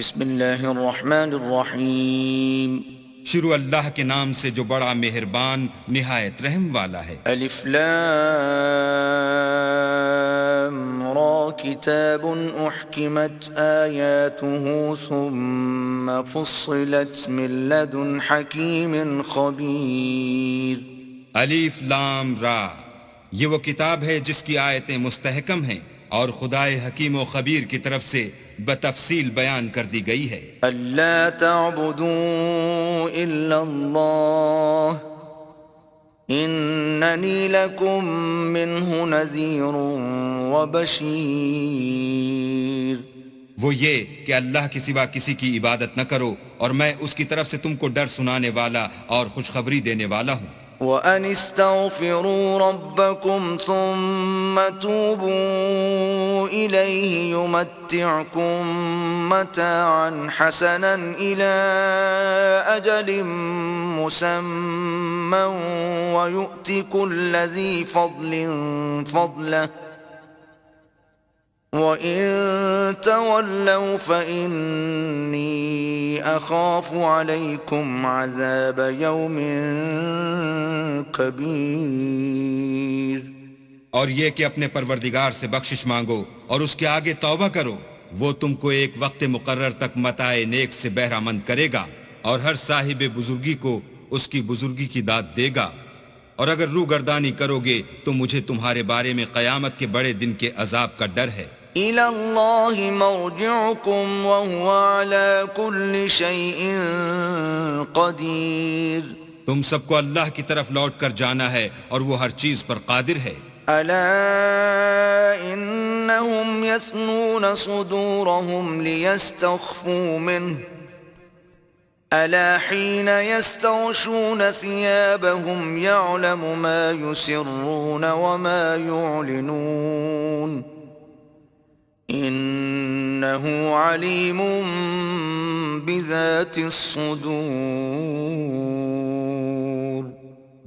بسم اللہ الرحمن الرحیم. شروع اللہ کے نام سے جو بڑا مہربان نہایت رحم والا ہے. الف لام را کتاب احکمت آیاته ثم فصلت من لدن حکیم خبیر. الف لام را، یہ وہ کتاب ہے جس کی آیتیں مستحکم ہیں اور خدائے حکیم و خبیر کی طرف سے بتفصیل بیان کر دی گئی ہے. الا تعبدوا الا اللہ اننی لکم منہ نذیر وبشیر. وہ یہ کہ اللہ کے سوا کسی کی عبادت نہ کرو اور میں اس کی طرف سے تم کو ڈر سنانے والا اور خوشخبری دینے والا ہوں. وَأَنِ اسْتَغْفِرُوا رَبَّكُمْ ثُمَّ تُوبُوا إِلَيْهِ يُمَتِّعْكُمْ مَتَاعًا حَسَنًا إِلَى أَجَلٍ مُّسَمًّى وَيُؤْتِ كُلَّ ذِي فَضْلٍ فَضْلَهُ وَإِن تَوَلَّوْا فَإِنِّي أَخَافُ عَلَيْكُمْ عَذَابَ يَوْمٍ كَبِيرٍ. اور یہ کہ اپنے پروردگار سے بخشش مانگو اور اس کے آگے توبہ کرو، وہ تم کو ایک وقت مقرر تک متاع نیک سے بہرہ مند کرے گا اور ہر صاحب بزرگی کو اس کی بزرگی کی داد دے گا. اور اگر روگردانی کرو گے تو مجھے تمہارے بارے میں قیامت کے بڑے دن کے عذاب کا ڈر ہے. إِلَى اللَّهِ مَرْجِعُكُمْ وَهُوَ عَلَى كُلِّ شَيْءٍ قَدِيرٌ. تم سب کو اللہ کی طرف لوٹ کر جانا ہے اور وہ ہر چیز پر قادر ہے. أَلَا إِنَّهُمْ يَثْنُونَ صُدُورَهُمْ لِيَسْتَخْفُوا مِنْهُ أَلَا حِينَ يَسْتَغْشُونَ ثِيَابَهُمْ يَعْلَمُ مَا يُسِرُّونَ وَمَا يُعْلِنُونَ انہو علیم بذات الصدور.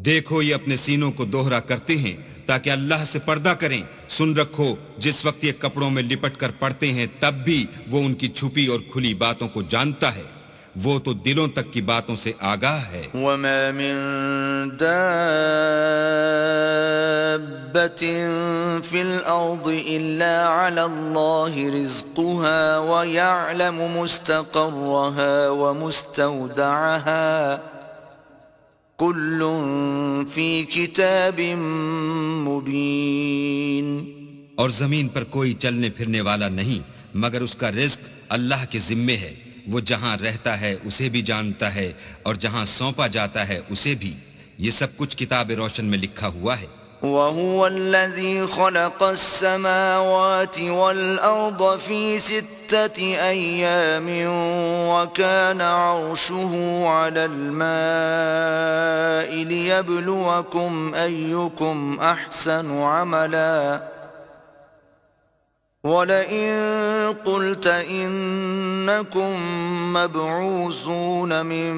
دیکھو یہ اپنے سینوں کو دوہرا کرتے ہیں تاکہ اللہ سے پردہ کریں. سن رکھو جس وقت یہ کپڑوں میں لپٹ کر پڑتے ہیں تب بھی وہ ان کی چھپی اور کھلی باتوں کو جانتا ہے. وہ تو دلوں تک کی باتوں سے آگاہ ہے. وما من دابة في الأرض إلا على الله رزقها ويعلم مستقرها ومستودعها كل في كتاب مبين. اور زمین پر کوئی چلنے پھرنے والا نہیں مگر اس کا رزق اللہ کے ذمے ہے. وہ جہاں رہتا ہے اسے بھی جانتا ہے اور جہاں سونپا جاتا ہے اسے بھی. یہ سب کچھ کتاب روشن میں لکھا ہوا ہے. وَهُوَ الَّذِي خَلَقَ السَّمَاوَاتِ وَالْأَرْضَ فِي 6 أَيَّامٍ وَكَانَ عَرْشُهُ عَلَى الْمَاءِ لِيَبْلُوَكُمْ أَيُّكُمْ أَحْسَنُ عَمَلًا وَلَئِن قُلْتَ إِنَّكُمْ مَبْعُوثُونَ مِنْ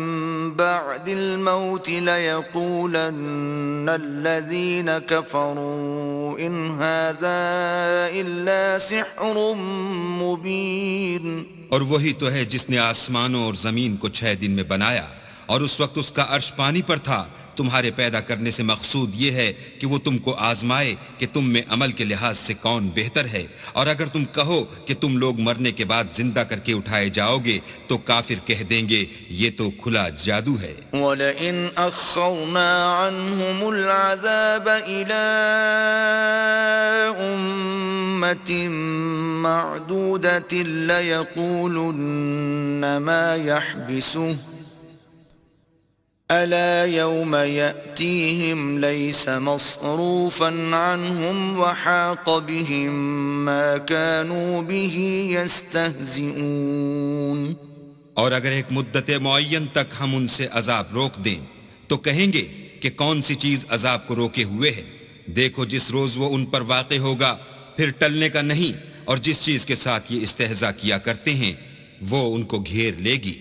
بَعْدِ الْمَوْتِ لَيَقُولَنَّ الَّذِينَ كَفَرُوا إِنْ هَذَا إِلَّا سِحْرٌ مُبِينٌ. اور وہی تو ہے جس نے آسمانوں اور زمین کو 6 دن میں بنایا اور اس وقت اس کا عرش پانی پر تھا. تمہارے پیدا کرنے سے مقصود یہ ہے کہ وہ تم کو آزمائے کہ تم میں عمل کے لحاظ سے کون بہتر ہے. اور اگر تم کہو کہ تم لوگ مرنے کے بعد زندہ کر کے اٹھائے جاؤ گے تو کافر کہہ دیں گے یہ تو کھلا جادو ہے. وَلَئِنْ أَخَّرْنَا عَنْهُمُ الْعَذَابَ إِلَىٰ أُمَّةٍ مَّعْدُودَةٍ لَيَقُولُنَّ مَا يَحْبِسُهُ أَلَا يَوْمَ يَأْتِيهِمْ لَيْسَ مَصْرُوفًا عَنْهُمْ وَحَاقَ بِهِمْ مَا كَانُوا بِهِ يَسْتَهْزِئُونَ. اور اگر ایک مدت معین تک ہم ان سے عذاب روک دیں تو کہیں گے کہ کون سی چیز عذاب کو روکے ہوئے ہے. دیکھو جس روز وہ ان پر واقع ہوگا پھر ٹلنے کا نہیں، اور جس چیز کے ساتھ یہ استہزاء کیا کرتے ہیں وہ ان کو گھیر لے گی.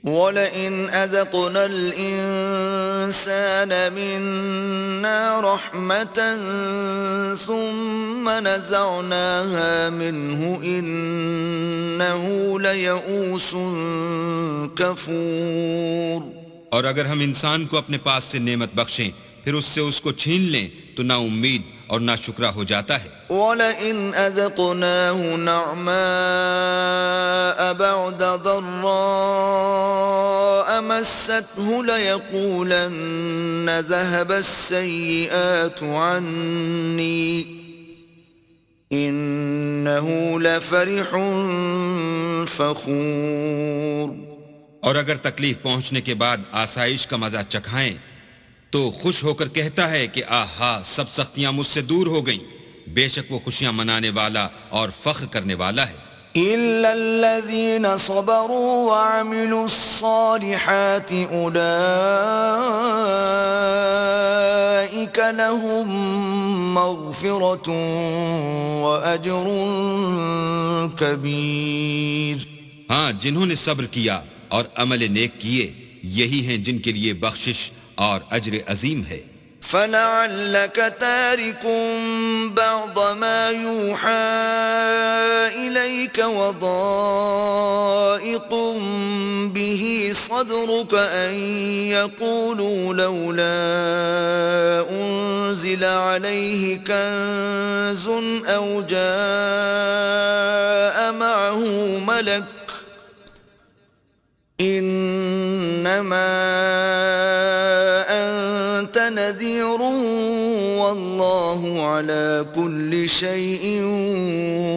وَلَئِنْ أَذَقْنَا الْإِنسَانَ الإنسان منا رحمة ثم نزعناها منه إنه ليئوس كفور. اور اگر ہم انسان کو اپنے پاس سے نعمت بخشیں پھر اس سے اس کو چھین لیں تو نا امید اور نا شکرا ہو جاتا ہے. وَلَئِنْ أَذَقْنَاهُ نَعْمَاءَ بَعْدَ ضَرَّاءَ مَسَّتْهُ لَيَقُولَنَّ ذَهَبَ السَّيِّئَاتُ عَنِّي إِنَّهُ لَفَرِحٌ فَخُورٌ. اور اگر تکلیف پہنچنے کے بعد آسائش کا مزہ چکھائیں تو خوش ہو کر کہتا ہے کہ آہا سب سختیاں مجھ سے دور ہو گئیں. بے شک وہ خوشیاں منانے والا اور فخر کرنے والا ہے. إِلَّا الَّذِينَ صَبَرُوا وَعَمِلُوا الصَّالِحَاتِ أُولَئِكَ لَهُم مَّغْفِرَةٌ وَأَجْرٌ كَبِيرٌ. ہاں جنہوں نے صبر کیا اور عمل نیک کیے یہی ہیں جن کے لیے بخشش اور اجر عظیم ہے. فَلَعَلَّكَ تَارِكٌ بَعْضَ مَا يُوحَى إِلَيْكَ وَضَائِقٌ بِهِ صَدْرُكَ أَن يَقُولُوا لَوْلَا أُنزِلَ عَلَيْهِ كَنزٌ أَوْ جَاءَ مَعَهُ مَلَكٌ إِنَّمَا أَنْتَ نَذِيرٌ وَاللَّهُ عَلَى كُلِّ شَيْءٍ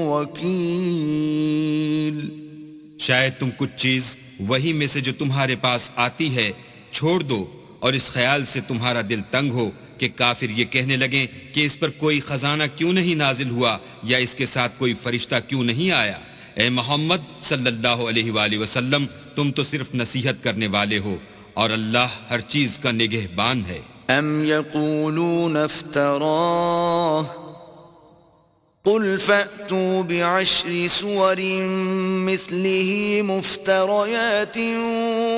وَكِيلٌ. شاید تم کچھ چیز وہی میں سے جو تمہارے پاس آتی ہے چھوڑ دو اور اس خیال سے تمہارا دل تنگ ہو کہ کافر یہ کہنے لگیں کہ اس پر کوئی خزانہ کیوں نہیں نازل ہوا یا اس کے ساتھ کوئی فرشتہ کیوں نہیں آیا. اے محمد صلی اللہ علیہ وآلہ وسلم تم تو صرف نصیحت کرنے والے ہو اور اللہ ہر چیز کا نگہبان ہے. أَمْ يَقُولُونَ افْتَرَاهُ قُلْ فَأْتُوا بِعَشْرِ سُوَرٍ مِثْلِهِ مُفْتَرَيَاتٍ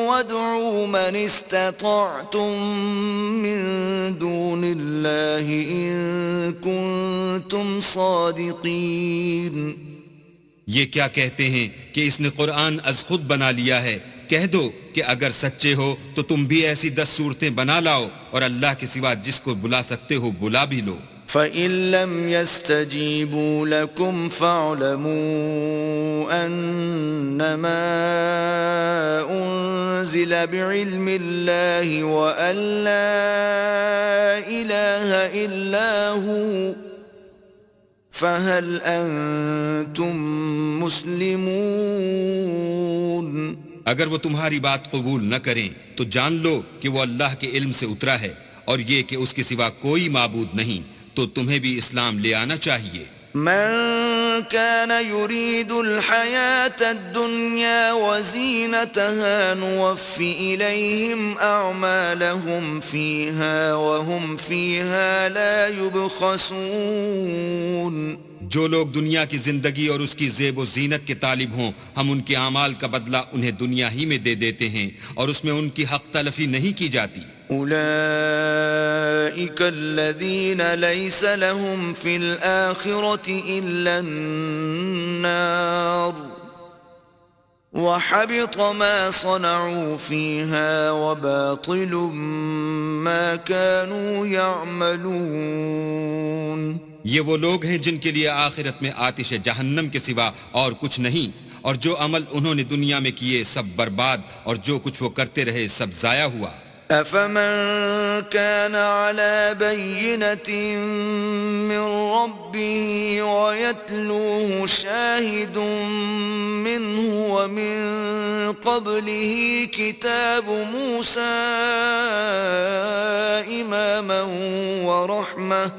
وَادْعُوا مَنِ اسْتَطَعْتُم مِّن دُونِ اللَّهِ إِن كُنتُمْ صَادِقِينَ. یہ کیا کہتے ہیں کہ اس نے قرآن از خود بنا لیا ہے. کہہ دو کہ اگر سچے ہو تو تم بھی ایسی 10 صورتیں بنا لاؤ اور اللہ کے سوا جس کو بلا سکتے ہو بلا بھی لو. فَإِن لَّمْ يَسْتَجِيبُوا لَكُمْ فَاعْلَمُوا أَنَّمَا أُنزِلَ بِعِلْمِ اللَّهِ وَأَن لَّا إِلَٰهَ إِلَّا هُوَ فَهَلْ أَنتُم مُّسْلِمُونَ. اگر وہ تمہاری بات قبول نہ کریں تو جان لو کہ وہ اللہ کے علم سے اترا ہے اور یہ کہ اس کے سوا کوئی معبود نہیں تو تمہیں بھی اسلام لے آنا چاہیے. من كان يريد الحياة الدنيا وزينتها نوفي إليهم أعمالهم فيها وهم فيها لا يبخسون. جو لوگ دنیا کی زندگی اور اس کی زیب و زینت کے طالب ہوں ہم ان کے اعمال کا بدلہ انہیں دنیا ہی میں دے دیتے ہیں اور اس میں ان کی حق تلفی نہیں کی جاتی. أولئك الذين ليس لهم في الآخرة إلا النار وحبط ما صنعوا فيها وباطل ما كانوا يعملون. یہ وہ لوگ ہیں جن کے لیے آخرت میں آتش جہنم کے سوا اور کچھ نہیں اور جو عمل انہوں نے دنیا میں کیے سب برباد اور جو کچھ وہ کرتے رہے سب ضائع ہوا. أفمن كان على بينة من ربه ويتلوه شاهد منه ومن قبله كتاب موسى إماما ورحمة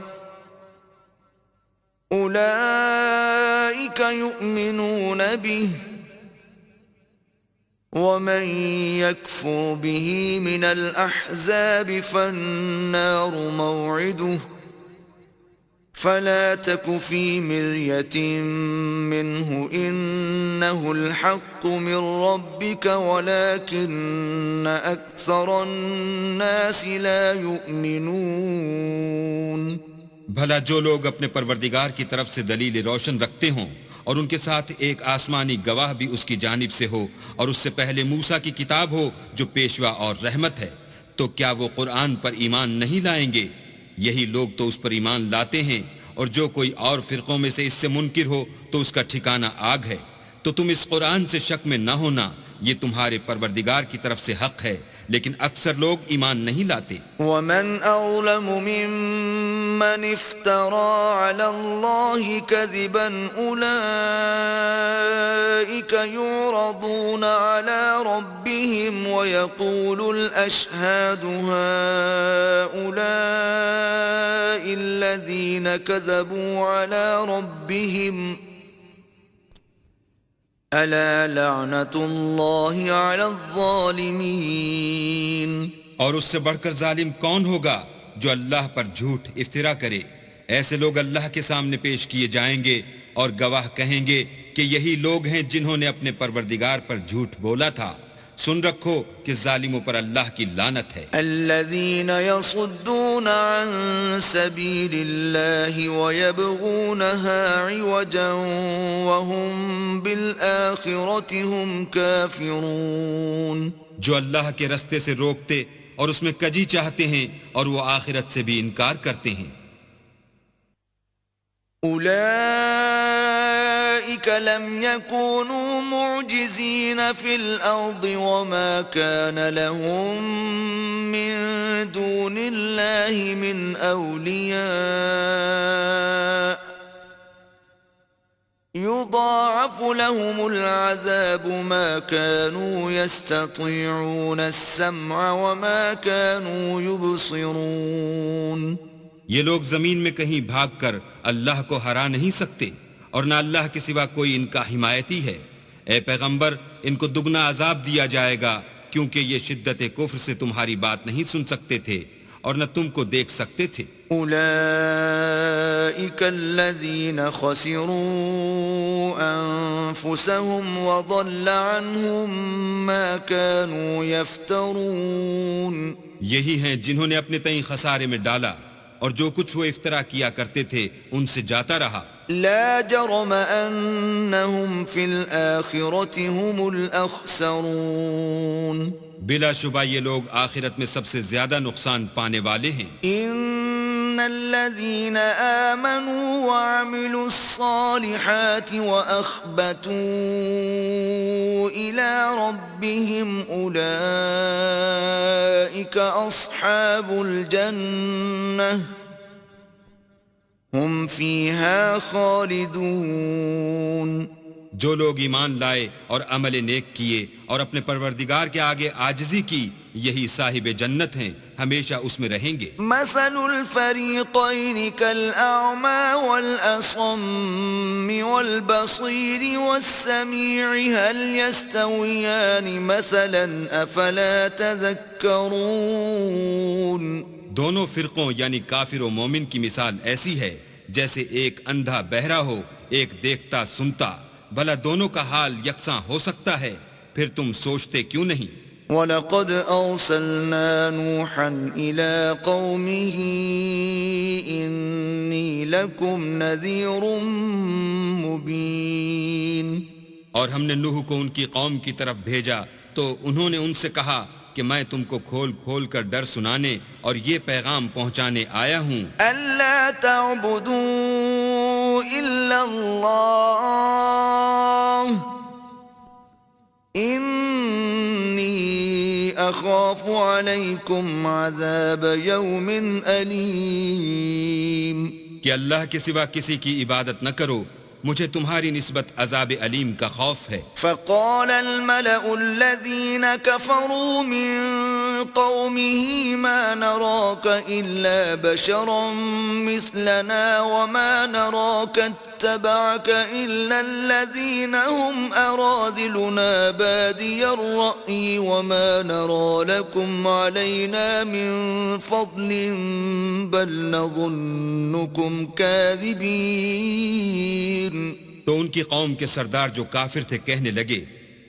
أولئك يؤمنون به ومن يكفر به من الأحزاب فالنار موعده فلا تك في مرية منه إنه الحق من ربك ولكن أكثر الناس لا يؤمنون. بھلا جو لوگ اپنے پروردگار کی طرف سے دلیل روشن رکھتے ہوں اور ان کے ساتھ ایک آسمانی گواہ بھی اس کی جانب سے ہو اور اس سے پہلے موسیٰ کی کتاب ہو جو پیشوا اور رحمت ہے، تو کیا وہ قرآن پر ایمان نہیں لائیں گے؟ یہی لوگ تو اس پر ایمان لاتے ہیں، اور جو کوئی اور فرقوں میں سے اس سے منکر ہو تو اس کا ٹھکانہ آگ ہے. تو تم اس قرآن سے شک میں نہ ہونا، یہ تمہارے پروردگار کی طرف سے حق ہے، لیکن اکثر لوگ ایمان نہیں لاتے. ومن أظلم ممن افترى على الله كذبا أولئك يعرضون على ربهم ويقول الأشهاد هؤلاء الذين كذبوا على ربهم ألا لعنة الله على الظالمين. اور اس سے بڑھ کر ظالم کون ہوگا جو اللہ پر جھوٹ افترا کرے؟ ایسے لوگ اللہ کے سامنے پیش کیے جائیں گے اور گواہ کہیں گے کہ یہی لوگ ہیں جنہوں نے اپنے پروردگار پر جھوٹ بولا تھا. سن رکھو کہ ظالموں پر اللہ کی لعنت ہے. الذين يصدون عن سبيل الله ويبغونها عوجا وهم بالآخرة هم كافرون. جو اللہ کے رستے سے روکتے اور اس میں کجی چاہتے ہیں اور وہ آخرت سے بھی انکار کرتے ہیں. أولئك لم يكونوا معجزين في الأرض وما كان لهم من دون الله من أولياء يضاعف لهم العذاب ما كانوا يستطيعون السمع وما كانوا يبصرون. یہ لوگ زمین میں کہیں بھاگ کر اللہ کو ہرا نہیں سکتے اور نہ اللہ کے سوا کوئی ان کا حمایتی ہے. اے پیغمبر، ان کو دگنا عذاب دیا جائے گا کیونکہ یہ شدت کفر سے تمہاری بات نہیں سن سکتے تھے اور نہ تم کو دیکھ سکتے تھے. أولئك الذين خسروا أنفسهم وضل عنهم ما كانوا يفترون. یہی ہیں جنہوں نے اپنے تئیں خسارے میں ڈالا اور جو کچھ وہ افطرا کیا کرتے تھے ان سے جاتا رہا. لا جرم أنهم في الآخرة هم الأخسرون. بلا شبہ یہ لوگ آخرت میں سب سے زیادہ نقصان پانے والے ہیں. إن الذين آمنوا وعملوا الصالحات وأخبتوا إلى ربهم أولئك أصحاب الجنة هم فيها خالدون. جو لوگ ایمان لائے اور عمل نیک کیے اور اپنے پروردگار کے آگے عاجزی کی، یہی صاحب جنت ہیں، ہمیشہ اس میں رہیں گے. مثل الفريقين كالأعمى والأصم والبصير والسميع هل يستويان مثلا أفلا تذكرون. دونوں فرقوں یعنی کافر و مومن کی مثال ایسی ہے جیسے ایک اندھا بہرا ہو، ایک دیکھتا سنتا. بھلا دونوں کا حال یکساں ہو سکتا ہے؟ پھر تم سوچتے کیوں نہیں؟ وَلَقَدْ أَرْسَلْنَا نُوحًا إِلَىٰ قَوْمِهِ إِنِّي لَكُمْ نَذِيرٌ مُّبِينٌ. اور ہم نے نوح کو ان کی قوم کی طرف بھیجا تو انہوں نے ان سے کہا کہ میں تم کو کھول کھول کر ڈر سنانے اور یہ پیغام پہنچانے آیا ہوں. أَلَّا تَعْبُدُوا إِلَّا اللَّهَ إِنِّي أَخَافُ عَلَيْكُمْ عَذَابَ يَوْمٍ أَلِيمٍ. کہ اللہ کے سوا کسی کی عبادت نہ کرو مجھے تمہاری نسبت عذاب علیم کا خوف ہے۔ فقال الملأ الذين كفروا من قومه ما نراك إلا بشرا مثلنا وما نراك اتبعك إلا الذين هم أراذلنا بادي الرأي وما نرى لكم علينا من فضل بل نظنكم كاذبين۔ تو ان کی قوم کے سردار جو کافر تھے کہنے لگے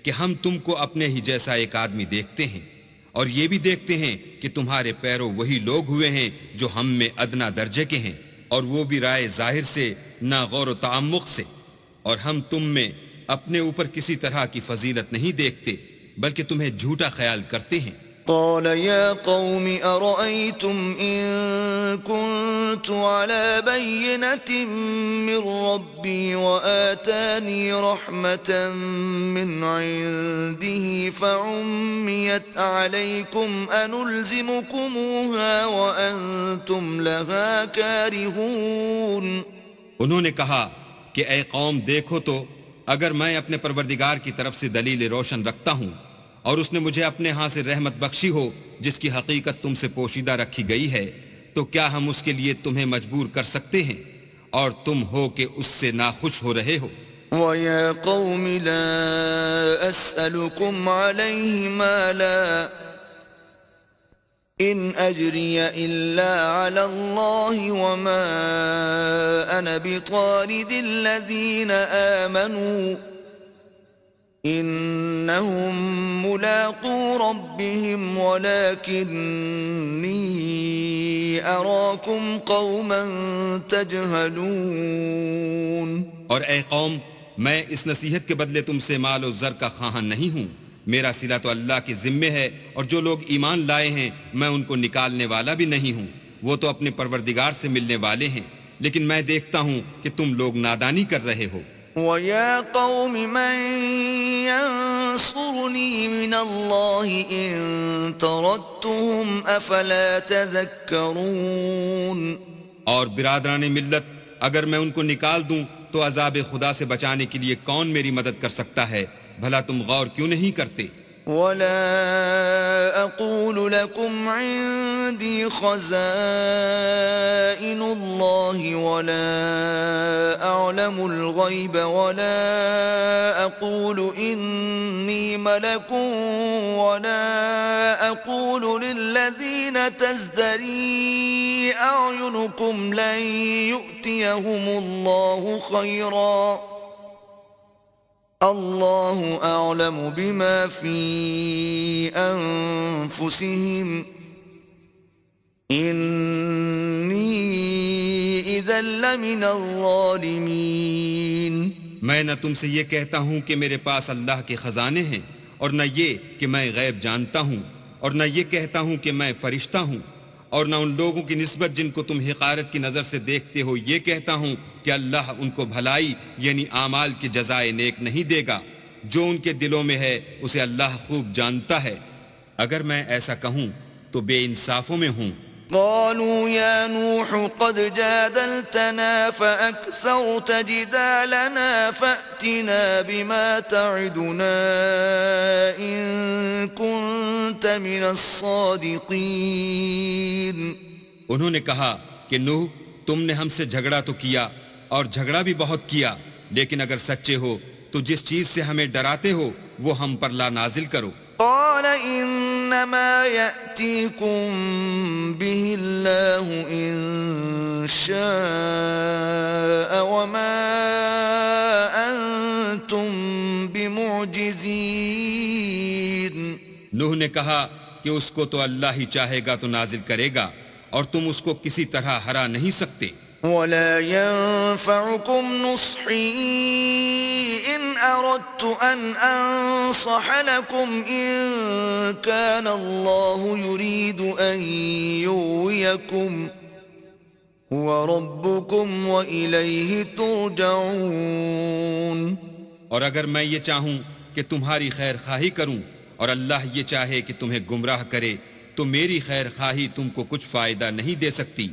کہ ہم تم کو اپنے ہی جیسا ایک آدمی دیکھتے ہیں، اور یہ بھی دیکھتے ہیں کہ تمہارے پیرو وہی لوگ ہوئے ہیں جو ہم میں ادنا درجے کے ہیں، اور وہ بھی رائے ظاہر سے نہ غور و تعمق سے، اور ہم تم میں اپنے اوپر کسی طرح کی فضیلت نہیں دیکھتے بلکہ تمہیں جھوٹا خیال کرتے ہیں۔ قال يا قوم أرأيتم إن كنت على بينة من ربي وآتاني رحمة من عنده فعميت عليكم أنلزمكموها وأنتم لها كارهون۔ انہوں نے کہا کہ اے قوم دیکھو تو اگر میں اپنے پروردگار کی طرف سے دلیل روشن رکھتا ہوں اور اس نے مجھے اپنے ہاں سے رحمت بخشی ہو جس کی حقیقت تم سے پوشیدہ رکھی گئی ہے، تو کیا ہم اس کے لیے تمہیں مجبور کر سکتے ہیں اور تم ہو کہ اس سے ناخوش ہو رہے ہو؟ وَيَا قَوْمِ لَا أَسْأَلُكُمْ عَلَيْهِ مَالًا إِنْ أَجْرِيَ إِلَّا عَلَى اللَّهِ وَمَا أَنَا بِطَارِدِ الَّذِينَ آمَنُوا إِنَّهُمْ مُلَاقُو رَبِّهِمْ وَلَكِنِّي أَرَاكُمْ قَوْمًا تَجْهَلُونَ۔ اور اے قوم، میں اس نصیحت کے بدلے تم سے مال و زر کا خواہاں نہیں ہوں، میرا صلہ تو اللہ کے ذمے ہے، اور جو لوگ ایمان لائے ہیں میں ان کو نکالنے والا بھی نہیں ہوں، وہ تو اپنے پروردگار سے ملنے والے ہیں، لیکن میں دیکھتا ہوں کہ تم لوگ نادانی کر رہے ہو۔ وَيَا قَوْمِ مَنْ يَنْصُرُنِي مِنَ اللَّهِ إِن طَرَدتُّهُمْ أَفَلَا تَذَكَّرُونَ۔ اور برادران ملت، اگر میں ان کو نکال دوں تو عذاب خدا سے بچانے کے لیے کون میری مدد کر سکتا ہے؟ بھلا تم غور کیوں نہیں کرتے؟ وَلَا أَقُولُ لَكُمْ عِندِي خَزَائِنُ اللَّهِ وَلَا أَعْلَمُ الْغَيْبَ وَلَا أَقُولُ إِنِّي مَلَكٌ وَلَا أَقُولُ لِلَّذِينَ تَزْدَرِي أَعْيُنُكُمْ لَن يُؤْتِيَهُمُ اللَّهُ خَيْرًا اللہ اعلم بما فی انفسہم انی اذا لمن الظالمین۔ میں نہ تم سے یہ کہتا ہوں کہ میرے پاس اللہ کے خزانے ہیں، اور نہ یہ کہ میں غیب جانتا ہوں، اور نہ یہ کہتا ہوں کہ میں فرشتہ ہوں، اور نہ ان لوگوں کی نسبت جن کو تم حقارت کی نظر سے دیکھتے ہو یہ کہتا ہوں کہ اللہ ان کو بھلائی یعنی اعمال کی جزائے نیک نہیں دے گا، جو ان کے دلوں میں ہے اسے اللہ خوب جانتا ہے، اگر میں ایسا کہوں تو بے انصافوں میں ہوں۔ قالوا يا نوح قد جادلتنا فأكثرت جدالنا فأتنا بما تعدنا إن كنت من الصادقين۔ انہوں نے کہا کہ نوح، تم نے ہم سے جھگڑا تو کیا اور جھگڑا بھی بہت کیا، لیکن اگر سچے ہو تو جس چیز سے ہمیں ڈراتے ہو وہ ہم پر لا نازل کرو۔ قال انما يأتيكم به الله ان شاء وما انتم بمعجزين۔ نوح نے کہا کہ اس کو تو اللہ ہی چاہے گا تو نازل کرے گا، اور تم اس کو کسی طرح ہرا نہیں سکتے۔ ولا ينفعكم نصحي إن أردت أن أنصح لكم إن كان الله يريد أن يغويكم هو ربكم وإليه ترجعون۔ اور اگر میں یہ چاہوں کہ تمہاری خیر خواہی کروں اور اللہ یہ چاہے کہ تمہیں گمراہ کرے تو میری خیر خواہی تم کو کچھ فائدہ نہیں دے سکتی،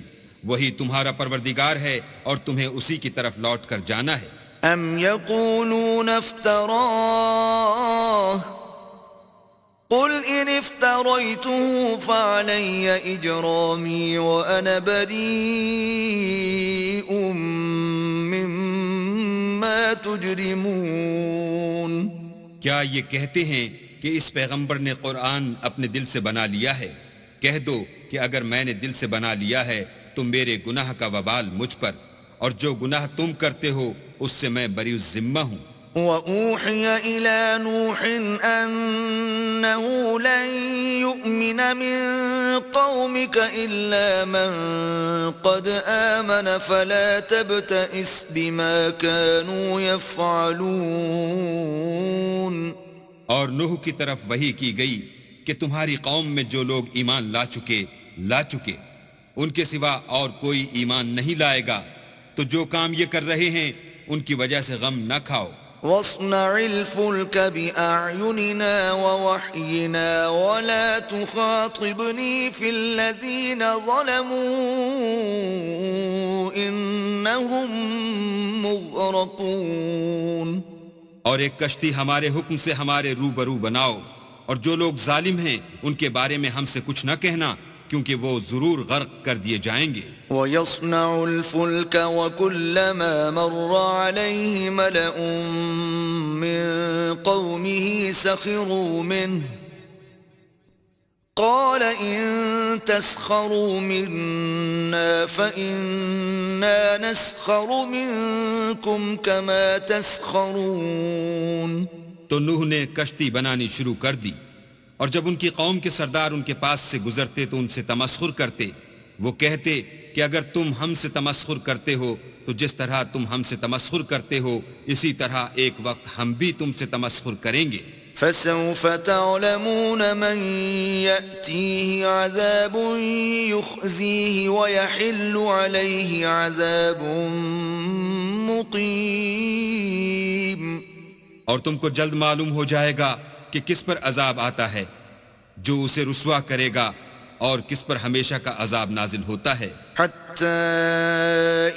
وہی تمہارا پروردگار ہے اور تمہیں اسی کی طرف لوٹ کر جانا ہے۔ أم يقولون افتراه قل إن افتريته فعلي إجرامي وأنا بريء مما تجرمون. کیا یہ کہتے ہیں کہ اس پیغمبر نے قرآن اپنے دل سے بنا لیا ہے؟ کہہ دو کہ اگر میں نے دل سے بنا لیا ہے تو میرے گناہ کا وبال مجھ پر، اور جو گناہ تم کرتے ہو اس سے میں بری الذمہ ہوں. وَأُوحِيَ إِلَى نُوحٍ أَنَّهُ لَن يُؤْمِنَ مِن قَوْمِكَ إِلَّا مَن قَدْ آمَنَ فَلَا تَبْتَئِسْ بِمَا كَانُوا يَفْعَلُونَ. اور نوح کی طرف وحی کی گئی کہ تمہاری قوم میں جو لوگ ایمان لا چکے ان کے سوا اور کوئی ایمان نہیں لائے گا، تو جو کام یہ کر رہے ہیں ان کی وجہ سے غم نہ کھاؤ. وَاصْنَعِ الْفُلْكَ بِأَعْيُنِنَا وَوَحْيِنَا وَلَا تُخَاطِبْنِي فِي الَّذِينَ ظَلَمُوا إِنَّهُمْ مُغْرَقُونَ. اور ایک کشتی ہمارے حکم سے ہمارے روبرو بناؤ، اور جو لوگ ظالم ہیں ان کے بارے میں ہم سے کچھ نہ کہنا، کیونکہ وہ ضرور غرق کر دیے جائیں گے. وَيَصْنَعُ الْفُلْكَ وَكُلَّمَا مَرَّ عَلَيْهِ مَلَأٌ مِّن قَوْمِهِ سَخِرُوا مِنْهُ قَالَ إِن تَسْخَرُوا مِنَّا فَإِنَّا نَسْخَرُ مِنكُمْ كَمَا تَسْخَرُونَ. تو نوح نے کشتی بنانی شروع کر دی، اور جب ان کی قوم کے سردار ان کے پاس سے گزرتے تو ان سے تمسخر کرتے. وہ کہتے کہ اگر تم ہم سے تمسخر کرتے ہو تو جس طرح تم ہم سے تمسخر کرتے ہو اسی طرح ایک وقت ہم بھی تم سے تمسخر کریں گے. فَسَوْفَ تَعْلَمُونَ مَنْ يَأْتِيهِ عَذَابٌ يُخْزِيهِ وَيَحِلُّ عَلَيْهِ عَذَابٌ مُقِيمٌ. اور تم کو جلد معلوم ہو جائے گا کہ کس پر عذاب آتا ہے جو اسے رسوا کرے گا، اور کس پر ہمیشہ کا عذاب نازل ہوتا ہے. حَتَّى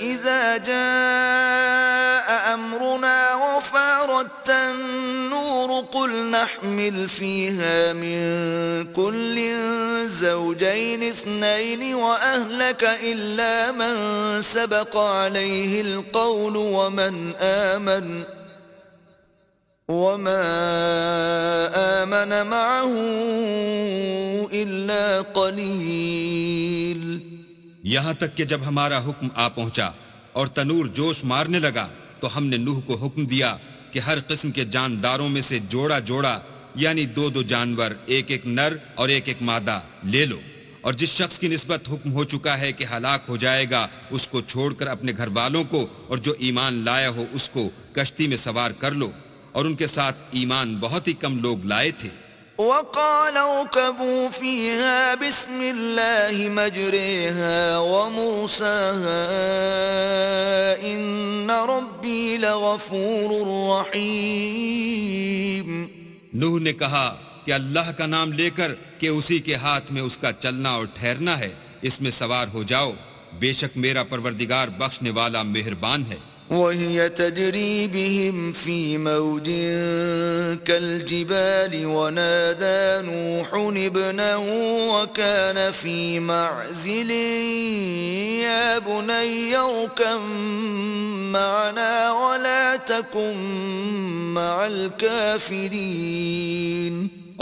إِذَا جَاءَ أَمْرُنَا وَفَارَتِ النُّورُ قُلْ نَحْمِلُ فِيهَا مِن كُلٍّ زَوْجَيْنِ اثْنَيْنِ وَأَهْلَكَ إِلَّا مَن سَبَقَ عَلَيْهِ الْقَوْلُ وَمَا آمَنَ مَعَهُ إِلَّا قَلِيلٌ. یہاں تک کہ جب ہمارا حکم آ پہنچا اور تنور جوش مارنے لگا تو ہم نے نوح کو حکم دیا کہ ہر قسم کے جانداروں میں سے جوڑا جوڑا یعنی دو دو جانور، ایک ایک نر اور ایک ایک مادہ لے لو، اور جس شخص کی نسبت حکم ہو چکا ہے کہ ہلاک ہو جائے گا اس کو چھوڑ کر اپنے گھر والوں کو، اور جو ایمان لایا ہو اس کو کشتی میں سوار کر لو. اور ان کے ساتھ ایمان بہت ہی کم لوگ لائے تھے. وَقَالَ ارْكَبُوا فِيهَا بِسْمِ اللَّهِ مَجْرَاهَا وَمُرْسَاهَا إِنَّ رَبِّي لَغَفُورٌ رَّحِيمٌ. نوح نے کہا کہ اللہ کا نام لے کر کہ اسی کے ہاتھ میں اس کا چلنا اور ٹھہرنا ہے، اس میں سوار ہو جاؤ، بے شک میرا پروردگار بخشنے والا مہربان ہے. وَهِيَ تَجْرِي بِهِمْ فِي مَوْجٍ كَالْجِبَالِ وَنَادَى نُوحٌ ابْنَهُ وَكَانَ فِي مَعْزِلٍ يَا بُنَيَّ ارْكَب مَّعَنَا وَلَا تَكُن مَّعَ الْكَافِرِينَ.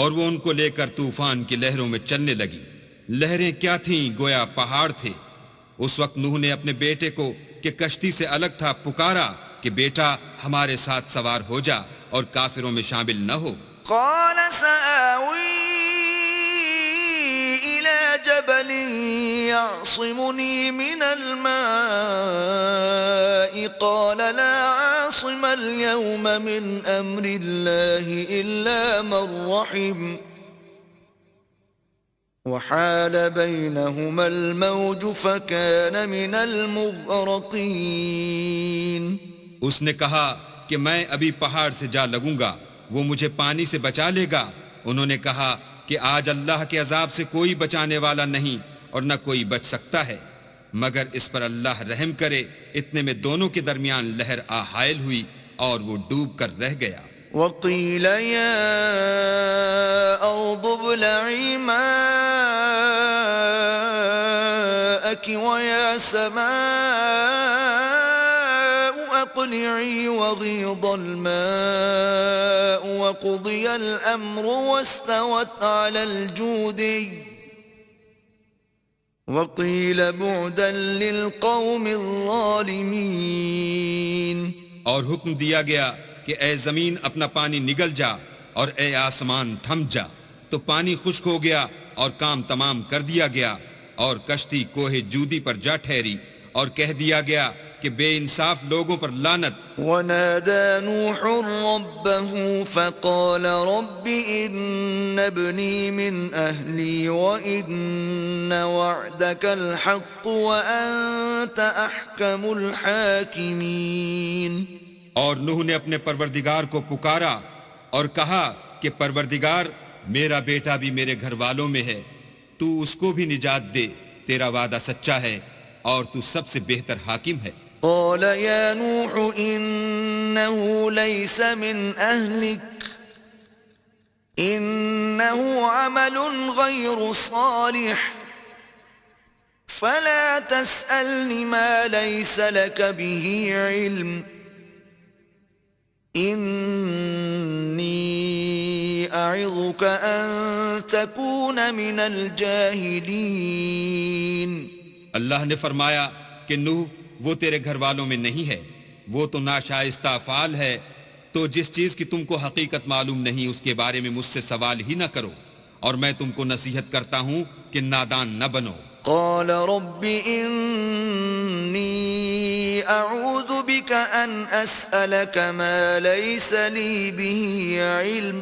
اور وہ ان کو لے کر طوفان کی لہروں میں چلنے لگی. لہریں کیا تھیں؟ گویا پہاڑ تھے. اس وقت نوح نے اپنے بیٹے کو کہ کشتی سے الگ تھا پکارا کہ بیٹا ہمارے ساتھ سوار ہو جا اور کافروں میں شامل نہ ہو. قال سآوي إلى جبل يعصمني من الماء قال لا عاصم اليوم من أمر الله إلا من رحم وحال بينهما الموج فكان من المغرقين. اس نے کہا کہ میں ابھی پہاڑ سے جا لگوں گا، وہ مجھے پانی سے بچا لے گا. انہوں نے کہا کہ آج اللہ کے عذاب سے کوئی بچانے والا نہیں اور نہ کوئی بچ سکتا ہے. مگر اس پر اللہ رحم کرے۔ اتنے میں دونوں کے درمیان لہر حائل ہوئی اور وہ ڈوب کر رہ گیا۔ وقيل يا أرض ابلعي ماءك ويا سماء أقلعي وغيض الماء وقضي الأمر واستوت على الجودي وقيل بعدا للقوم الظالمين۔ اور حکم دیا گیا کہ اے زمین اپنا پانی نگل جا اور اے آسمان تھم جا، تو پانی خشک ہو گیا اور کام تمام کر دیا گیا، اور کشتی کوہ جودی پر جا ٹھہری، اور کہہ دیا گیا کہ بے انصاف لوگوں پر لعنت۔ ونادى نوح ربه فقال رب إن ابني من أهلي وإن وعدك الحق وأنت أحكم الحاكمين۔ اور نوح نے اپنے پروردگار کو پکارا اور کہا کہ پروردگار، میرا بیٹا بھی میرے گھر والوں میں ہے، تو اس کو بھی نجات دے، تیرا وعدہ سچا ہے اور تو سب سے بہتر حاکم ہے۔ قال يا نوح إنه ليس من أهلك إنه عمل غير صالح فلا تسألني ما ليس لك به علم إني أعظك أن تكون من الجاهلين۔ اللہ نے فرمایا کہ نوح وہ تیرے گھر والوں میں نہیں ہے، وہ تو ناشائستہ افعال ہے، تو جس چیز کی تم کو حقیقت معلوم نہیں اس کے بارے میں مجھ سے سوال ہی نہ کرو، اور میں تم کو نصیحت کرتا ہوں کہ نادان نہ بنو۔ قال رب إني أعوذ بك أن أسألك ما ليس لي به علم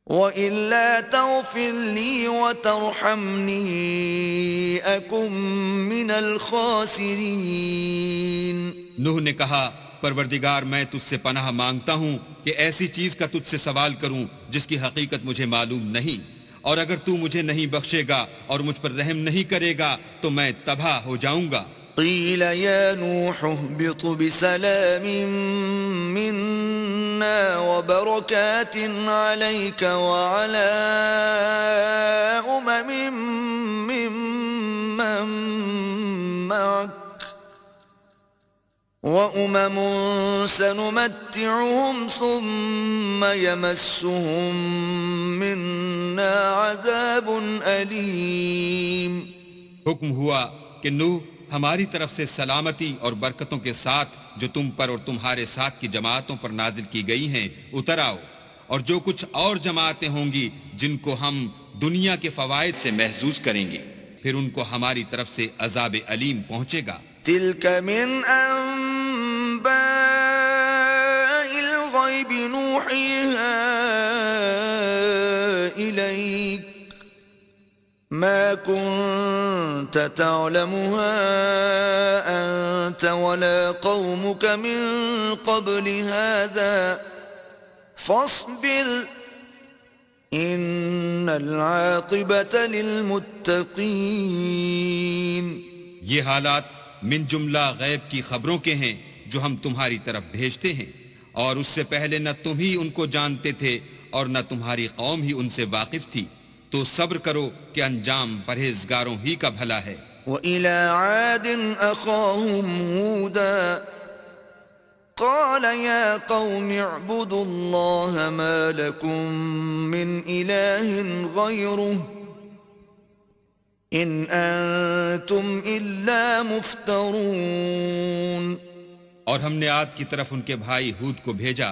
وإلا تغفر لي وترحمني أكن من الخاسرين۔ نوح نے کہا پروردگار میں تجھ سے پناہ مانگتا ہوں کہ ایسی چیز کا تجھ سے سوال کروں جس کی حقیقت مجھے معلوم نہیں، اور اگر تو مجھے نہیں بخشے گا اور مجھ پر رحم نہیں کرے گا تو میں تباہ ہو جاؤں گا۔ قيل يا نوح اهبط بسلام منا وبركات عليك وعلى ممن معك وأمم سنمتعهم ثم يمسهم منا عذاب أليم۔ حکم ہوا کہ نوح ہماری طرف سے سلامتی اور برکتوں کے ساتھ جو تم پر اور تمہارے ساتھ کی جماعتوں پر نازل کی گئی ہیں اتر آؤ، اور جو کچھ اور جماعتیں ہوں گی جن کو ہم دنیا کے فوائد سے محظوظ کریں گے، پھر ان کو ہماری طرف سے عذاب علیم پہنچے گا۔ تلك من أنباء الغيب نوحيها إليك ما كنت تعلمها أنت ولا قومك من قبل هذا فاصبر إن العاقبة للمتقين۔ یہ حالات من جملہ غیب کی خبروں کے ہیں جو ہم تمہاری طرف بھیجتے ہیں، اور اس سے پہلے نہ تم ہی ان کو جانتے تھے اور نہ تمہاری قوم ہی ان سے واقف تھی، تو صبر کرو کہ انجام پرہیزگاروں ہی کا بھلا ہے۔ وَإِلَى عَادٍ أَخَاهُمْ هُودًا قَالَ يَا قَوْمِ اعْبُدُوا اللَّهَ مَا لَكُمْ مِنْ إِلَٰهٍ غَيْرُهُ إِنْ أَنْتُمْ إِلَّا مُفْتَرُونَ۔ اور ہم نے عاد کی طرف ان کے بھائی ہود کو بھیجا،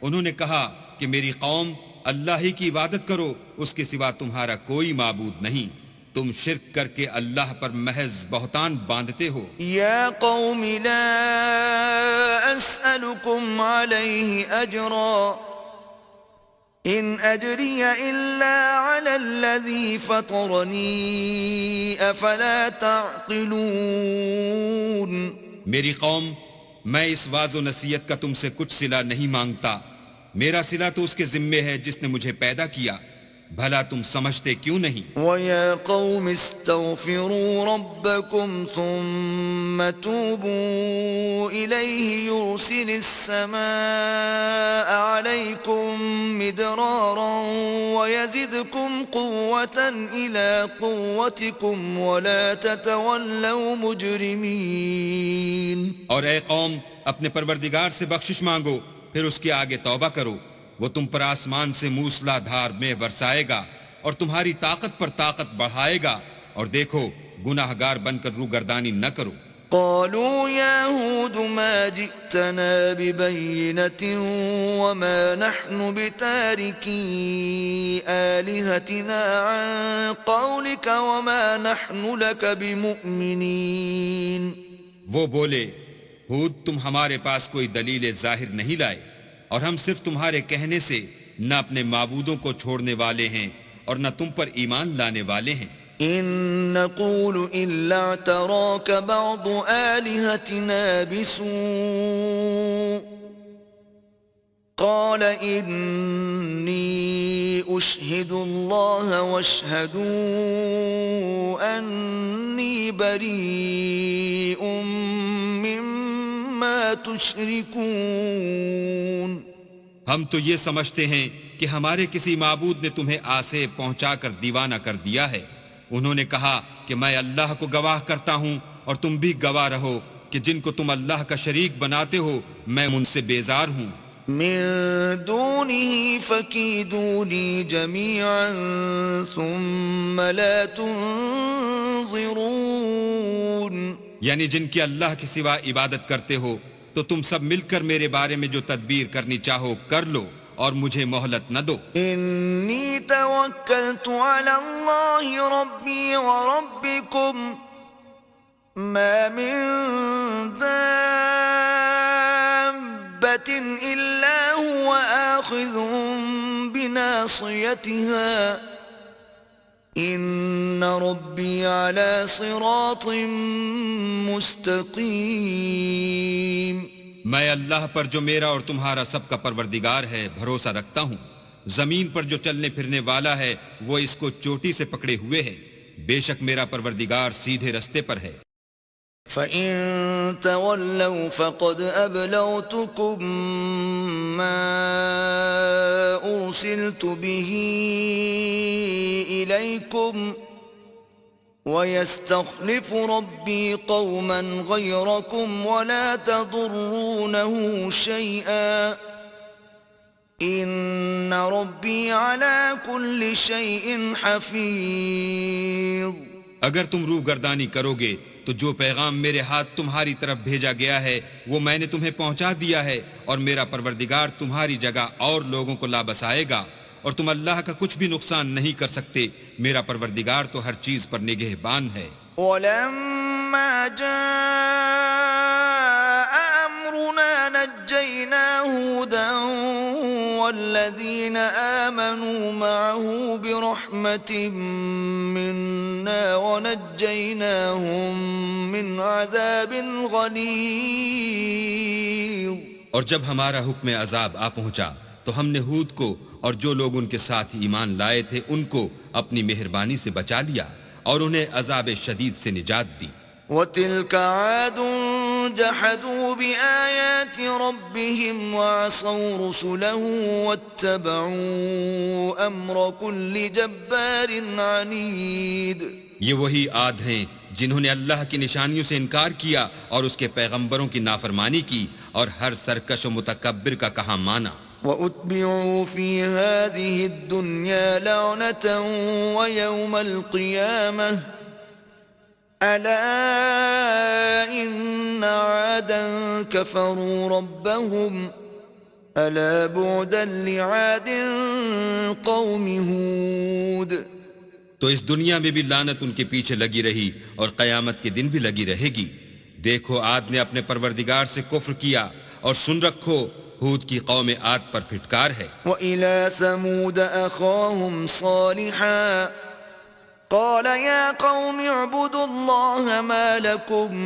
انہوں نے کہا کہ میری قوم اللہ ہی کی عبادت کرو، اس کے سوا تمہارا کوئی معبود نہیں، تم شرک کر کے اللہ پر محض بہتان باندھتے ہو۔ یا قوم لا اسألکم علیہ اجرا ان اجری الا علی الذی فطرنی افلا تعقلون۔ میری قوم، میں اس واعظ و نصیحت کا تم سے کچھ صلہ نہیں مانگتا، میرا صلہ تو اس کے ذمے ہے جس نے مجھے پیدا کیا، بھلا تم سمجھتے کیوں نہیں؟ وَيَا قَوْمِ اسْتَغْفِرُوا رَبَّكُمْ ثُمَّ تُوبُوا إِلَيْهِ يُرْسِلِ السَّمَاءَ عَلَيْكُمْ مِدْرَارًا وَيَزِدْكُمْ قُوَّةً إِلَى قُوَّتِكُمْ وَلَا تَتَوَلَّوْا مُجْرِمِينَ۔ اور اے قوم، اپنے پروردگار سے بخشش مانگو، پھر اس کے آگے توبہ کرو، وہ تم پر آسمان سے موسلا دھار میں برسائے گا اور تمہاری طاقت پر طاقت بڑھائے گا، اور دیکھو گناہ گار بن کر روگردانی نہ کرو۔ قالوا يا هود ما جئتنا ببينة وما نحن بتاركي آلهتنا عن قولك وما نحن لك بمؤمنين۔ وہ بولے، ہود تم ہمارے پاس کوئی دلیل ظاہر نہیں لائے، اور ہم صرف تمہارے کہنے سے نہ اپنے معبودوں کو چھوڑنے والے ہیں اور نہ تم پر ایمان لانے والے ہیں۔ إن نقول إلا اعتراك بعض آلهتنا بسوء قال إني أشهد الله واشهدوا أني بريء مما تشركون۔ ہم تو یہ سمجھتے ہیں کہ ہمارے کسی معبود نے تمہیں آسیب پہنچا کر دیوانہ کر دیا ہے۔ انہوں نے کہا کہ میں اللہ کو گواہ کرتا ہوں اور تم بھی گواہ رہو کہ جن کو تم اللہ کا شریک بناتے ہو میں ان سے بیزار ہوں۔ من دونه فكيدوني جميعا ثم لا تنظرون۔ یعنی جن کی اللہ کے سوا عبادت کرتے ہو تو تم سب مل کر میرے بارے میں جو تدبیر کرنی چاہو کر لو اور مجھے مہلت نہ دو۔ انی توکلت علی اللہ ربی وربکم ما من دابۃ الا هو آخذ بناصیتها ان ربی علی صراط مستقیم۔ میں اللہ پر جو میرا اور تمہارا سب کا پروردگار ہے بھروسہ رکھتا ہوں، زمین پر جو چلنے پھرنے والا ہے وہ اس کو چوٹی سے پکڑے ہوئے ہے، بے شک میرا پروردگار سیدھے رستے پر ہے۔ فَإِن تَوَلَّوْا فَقَدْ أَبْلَغْتُكُم مَّا أُرْسِلْتُ بِهِ إِلَيْكُمْ وَيَسْتَخْلِفُ رَبِّي قَوْمًا غَيْرَكُمْ وَلَا تَضُرُّونَهُ شَيْئًا إِنَّ رَبِّي عَلَى كُلِّ شَيْءٍ حَفِيظٌ۔ اگر تم روگردانی کرو گے تو جو پیغام میرے ہاتھ تمہاری طرف بھیجا گیا ہے وہ میں نے تمہیں پہنچا دیا ہے، اور میرا پروردگار تمہاری جگہ اور لوگوں کو لا بسائے گا، اور تم اللہ کا کچھ بھی نقصان نہیں کر سکتے، میرا پروردگار تو ہر چیز پر نگہبان ہے۔ وَلَمَّا جَاءَ أَمْرُنَا نَجَّيْنَا هُودًا وَالَّذِينَ آمَنُوا مَعَهُ بِرَحْمَةٍ مِّنَّا وَنَجَّيْنَاهُم مِّنْ عَذَابٍ غَلِيظٍ۔ اور جب ہمارا حکم عذاب آ پہنچا تو ہم نے ہود کو اور جو لوگ ان کے ساتھ ایمان لائے تھے ان کو اپنی مہربانی سے بچا لیا اور انہیں عذاب شدید سے نجات دی۔ وَتِلْكَ عَادٌ جَحَدُوا بِآيَاتِ رَبِّهِمْ وَعَصَوْا رُسُلَهُ وَاتَّبَعُوا أَمْرَ كُلِّ جَبَّارٍ عَنِيدٍ۔ یہ وہی عاد ہیں جنہوں نے اللہ کی نشانیوں سے انکار کیا اور اس کے پیغمبروں کی نافرمانی کی اور ہر سرکش و متکبر کا کہا مانا۔ وَأُتْبِعُوا فِي هَذِهِ الدُّنْيَا لَعْنَةً وَيَوْمَ الْقِيَامَةِ أَلَا إِنَّ عَادًا كَفَرُوا رَبَّهُمْ أَلَا بُعْدًا لِعَادٍ قَوْمِ هُودٍ۔ تو اس دنیا میں بھی لعنت ان کے پیچھے لگی رہی اور قیامت کے دن بھی لگی رہے گی۔ دیکھو عاد نے اپنے پروردگار سے کفر کیا، اور سن رکھو ہود کی قوم عاد پر پھٹکار ہے۔ وَإِلَى ثَمُودَ أَخَاهُمْ صَالِحًا قَالَ يَا قَوْمِ اعْبُدُوا اللَّهَ مَا لَكُم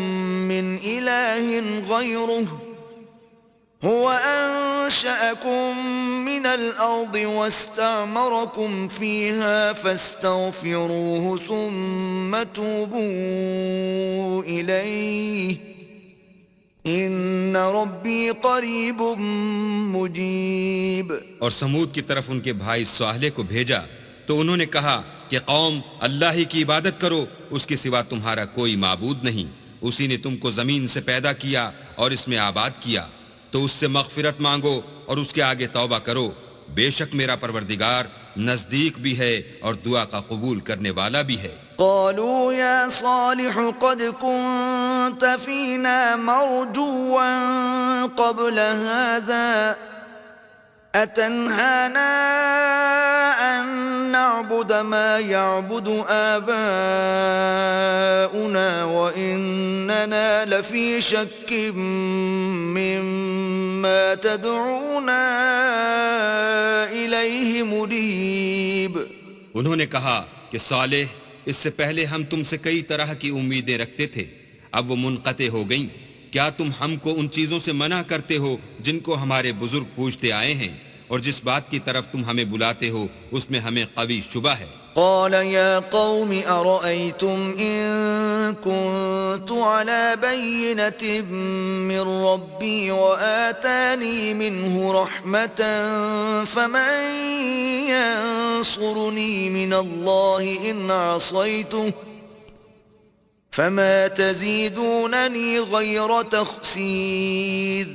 مِّنْ إِلَٰهٍ غَيْرُهُ هُوَ أنشأكم من الأرض واستعمركم فيها فاستغفروه ثم توبوا إليه إن ربي قریب مجیب۔ اور سمود کی طرف ان کے بھائی صالح کو بھیجا تو انہوں نے کہا کہ قوم اللہ ہی کی عبادت کرو، اس کے سوا تمہارا کوئی معبود نہیں، اسی نے تم کو زمین سے پیدا کیا اور اس میں آباد کیا، تو اس سے مغفرت مانگو اور اس کے آگے توبہ کرو، بے شک میرا پروردگار نزدیک بھی ہے اور دعا کا قبول کرنے والا بھی ہے۔ قالوا يا صالح قد كنت فينا مرجوا قبل هذا أتنهانا أن نعبد ما يعبد آباؤنا وإننا لفي شك مما تدعونا إليه مريب۔ انہوں نے کہا کہ صالح اس سے پہلے ہم تم سے کئی طرح کی امیدیں رکھتے تھے، اب وہ منقطع ہو گئیں، کیا تم ہم کو ان چیزوں سے منع کرتے ہو جن کو ہمارے بزرگ پوچھتے آئے ہیں، اور جس بات کی طرف تم ہمیں بلاتے ہو اس میں ہمیں قوی شبہ ہے۔ قال يا قوم أرأيتم إن كنت على بينة من ربي وآتاني منه رحمة فمن ينصرني من الله إن عصيته فما تزيدونني غير تخسير۔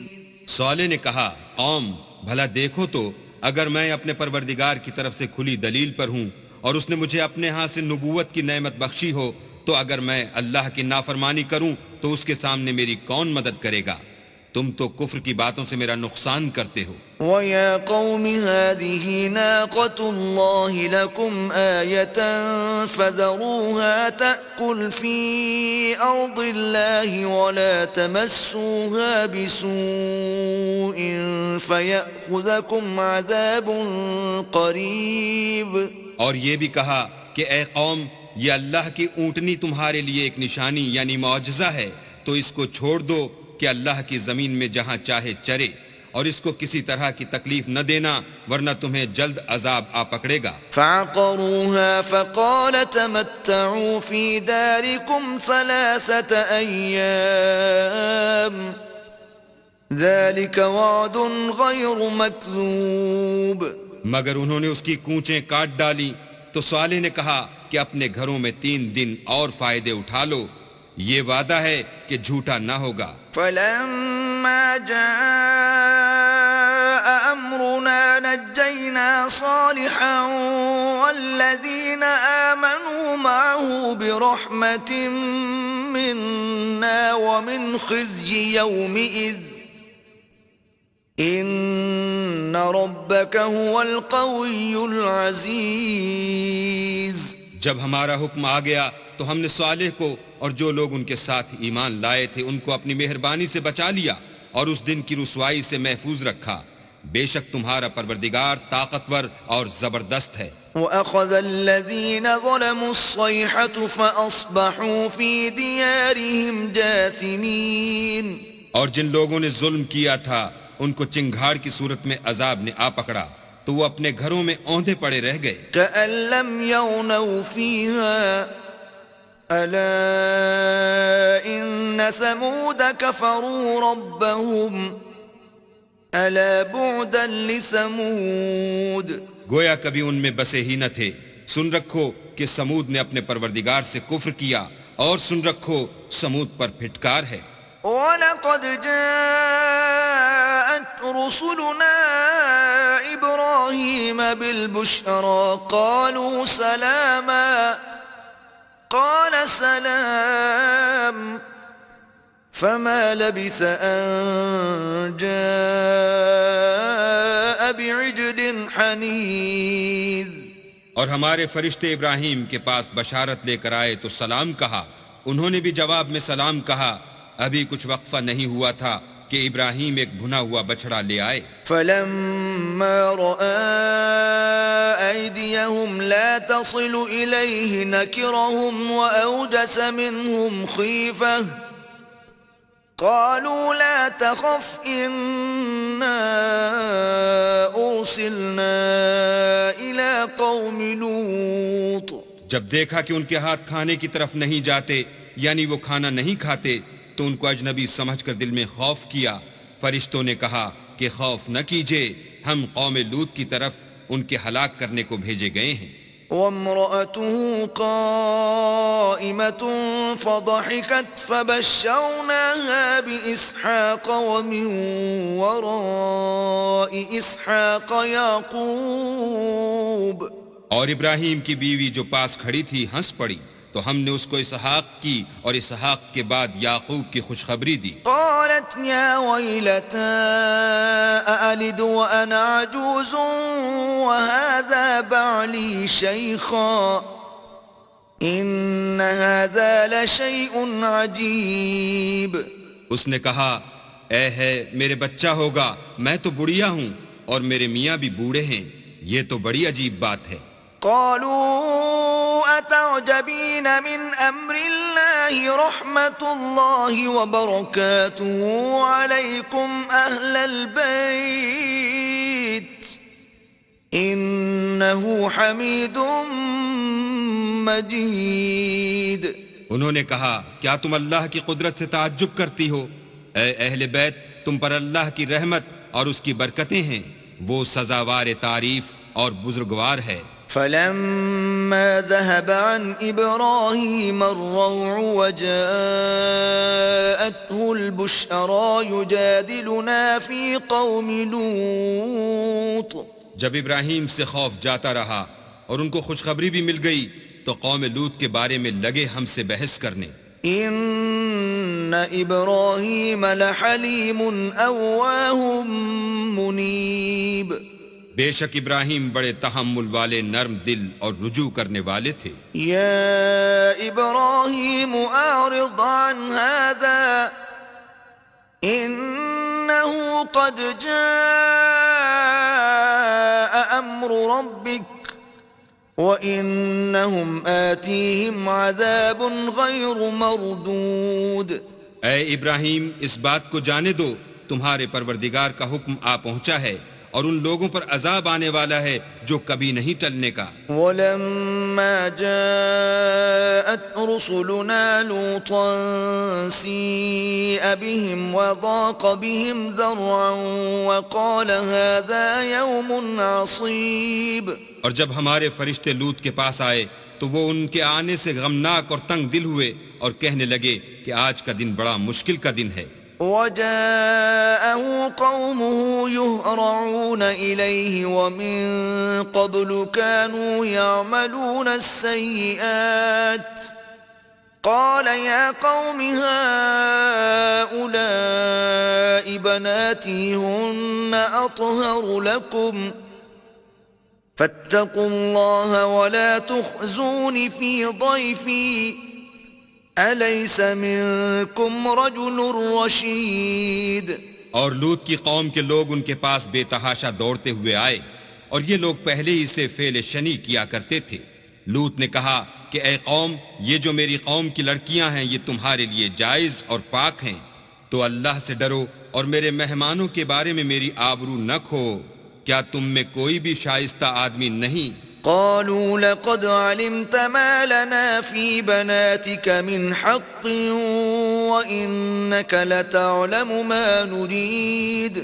صالح نے کہا قوم بھلا دیکھو تو اگر میں اپنے پروردگار کی طرف سے کھلی دلیل پر ہوں اور اس نے مجھے اپنے ہاں سے نبوت کی نعمت بخشی ہو، تو اگر میں اللہ کی نافرمانی کروں تو اس کے سامنے میری کون مدد کرے گا؟ تم تو کفر کی باتوں سے میرا نقصان کرتے ہو۔ وَيَا قَوْمِ هَذِهِ نَاقَةُ اللَّهِ لَكُمْ آيَةً فَذَرُوهَا تَأْكُلْ فِي أَرْضِ اللَّهِ وَلَا تَمَسُّوهَا بِسُوءٍ فَيَأْخُذَكُمْ عَذَابٌ قَرِيبٌ۔ اور یہ بھی کہا کہ اے قوم، یہ اللہ کی اونٹنی تمہارے لیے ایک نشانی یعنی معجزہ ہے، تو اس کو چھوڑ دو کہ اللہ کی زمین میں جہاں چاہے چرے، اور اس کو کسی طرح کی تکلیف نہ دینا ورنہ تمہیں جلد عذاب آ پکڑے گا۔ فعقروها فقال تمتعوا في داركم 3 أيام ذلك وعد غير مكذوب۔ مگر انہوں نے اس کی کونچیں کاٹ ڈالی تو صالح نے کہا کہ اپنے گھروں میں 3 دن اور فائدے اٹھا لو، یہ وعدہ ہے کہ جھوٹا نہ ہوگا۔ فلما جاء أمرنا نجينا صالحا والذين آمنوا معه برحمة منا ومن خزي يومئذ إن ربك هو القوي العزيز۔ جب ہمارا حکم آ گیا تو ہم نے صالح کو اور جو لوگ ان کے ساتھ ایمان لائے تھے ان کو اپنی مہربانی سے بچا لیا اور اس دن کی رسوائی سے محفوظ رکھا، بے شک تمہارا پروردگار طاقتور اور زبردست ہے۔ وَأَخَذَ الَّذِينَ ظَلَمُوا الصَّيْحَةُ فَأَصْبَحُوا فِي دِيَارِهِمْ جَاثِمِينَ۔ اور جن لوگوں نے ظلم کیا تھا ان کو چنگھاڑ کی صورت میں عذاب نے آ پکڑا تو وہ اپنے گھروں میں اوندھے پڑے رہ گئے۔ كَأَن لَّمْ يَغْنَوْا فِيهَا أَلَا إِنَّ ثَمُودَ كَفَرُوا رَبَّهُمْ أَلَا بُعْدًا لِثَمُودَ۔ گویا کبھی ان میں بسے ہی نہ تھے۔ سن رکھو کہ سمود نے اپنے پروردگار سے کفر کیا، اور سن رکھو سمود پر پھٹکار ہے۔ وَلَقَدْ جَاءَتْ رُسُلُنَا إِبْرَاهِيمَ بِالْبُشْرَى قَالُوا سَلَامًا قَالَ سَلَامٌ فَمَا لَبِثَ أَن جَاءَ بِعِجْلٍ حَنِيذٍ۔ اور ہمارے فرشتے ابراہیم کے پاس بشارت لے کر آئے تو سلام کہا، انہوں نے بھی جواب میں سلام کہا۔ ابھی کچھ وقفہ نہیں ہوا تھا کہ ابراہیم ایک بھنا ہوا بچڑا لے آئے۔ فَلَمَّا رَأَىٰ أَيْدِيَهُمْ لَا تَصِلُ إِلَيْهِ نَكِرَهُمْ وَأَوْجَسَ مِنْهُمْ خِيفَةً قالوا لا تخف إنا أرسلنا إلى قوم لوط. جب دیکھا کہ ان کے ہاتھ کھانے کی طرف نہیں جاتے یعنی وہ کھانا نہیں کھاتے تو ان کو اجنبی سمجھ کر دل میں خوف کیا. فرشتوں نے کہا کہ خوف نہ کیجئے، ہم قوم لوط کی طرف ان کے ہلاک کرنے کو بھیجے گئے ہیں. وامرأته قائمة فضحكت فبشرناها بإسحاق ومن وراء إسحاق يعقوب. اور ابراہیم کی بیوی جو پاس کھڑی تھی ہنس پڑی تو ہم نے اس کو اسحاق کی اور اسحاق کے بعد یعقوب کی خوشخبری دی. قالت يا ويلتى أألد وأنا عجوز وهذا بعلي شيخا إن هذا لشيء عجيب. اس نے کہا اے ہے میرے بچہ ہوگا، میں تو بڑھیا ہوں اور میرے میاں بھی بوڑھے ہیں، یہ تو بڑی عجیب بات ہے. قالوا أتعجبين من أمر الله رحمة الله وبركاته عليكم أهل البيت إنه حميد مجيد. انہوں نے کہا کیا تم اللہ کی قدرت سے تعجب کرتی ہو؟ اے اہل بیت، تم پر اللہ کی رحمت اور اس کی برکتیں ہیں، وہ سزاوار تعریف اور بزرگوار ہے. فلما ذهب عن إبراهيم الروع وجاءته البشرى يجادلنا في قوم لوط. جب ابراہیم سے خوف جاتا رہا اور ان کو خوشخبری بھی مل گئی تو قوم لوط کے بارے میں لگے ہم سے بحث کرنے. إن إبراهيم لحليم أواه منيب. بے شک ابراہیم بڑے تحمل والے، نرم دل اور رجوع کرنے والے تھے. يا إبراهيم أعرض عن هذا إنه قد جاء أمر ربك وَإِنَّهُمْ آتِيهِمْ عَذَابٌ غَيْرُ مَرْدُودٍ. اے ابراہیم اس بات کو جانے دو تمہارے پروردگار کا حکم آ پہنچا ہے اور ان لوگوں پر عذاب آنے والا ہے جو کبھی نہیں ٹلنے کا. وَلَمَّا جَاءَتْ رُسُلُنَا لُوطًا سِيءَ بِهِمْ وَضَاقَ بِهِمْ ذَرْعًا وَقَالَ هَذَا يَوْمٌ عَصِيبٌ. اور جب ہمارے فرشتے لوط کے پاس آئے تو وہ ان کے آنے سے غمناک اور تنگ دل ہوئے اور کہنے لگے کہ آج کا دن بڑا مشکل کا دن ہے. وَجَاءَهُ قَوْمُهُ يُهْرَعُونَ إِلَيْهِ وَمِن قَبْلُ كَانُوا يَعْمَلُونَ السَّيِّئَاتِ قَالَ يَا قَوْمِ هَؤُلَاءِ بَنَاتِي هُنَّ أَطْهَرُ لَكُمْ فَاتَّقُوا اللَّهَ وَلَا تُخْزُونِ فِي ضَيْفِي أَلَيْسَ مِنكُمْ رَجُلٌ رَشِيدٌ. اور لوط کی قوم کے لوگ ان کے پاس بے تحاشا دوڑتے ہوئے آئے اور یہ لوگ پہلے ہی سے فعل شنی کیا کرتے تھے. لوط نے کہا کہ اے قوم، یہ جو میری قوم کی لڑکیاں ہیں یہ تمہارے لیے جائز اور پاک ہیں، تو اللہ سے ڈرو اور میرے مہمانوں کے بارے میں میری آبرو نہ کھو. کیا تم میں کوئی بھی شائستہ آدمی نہیں؟ قالوا لقد علمت ما لنا في بناتك من حق وإنك لتعلم ما نريد.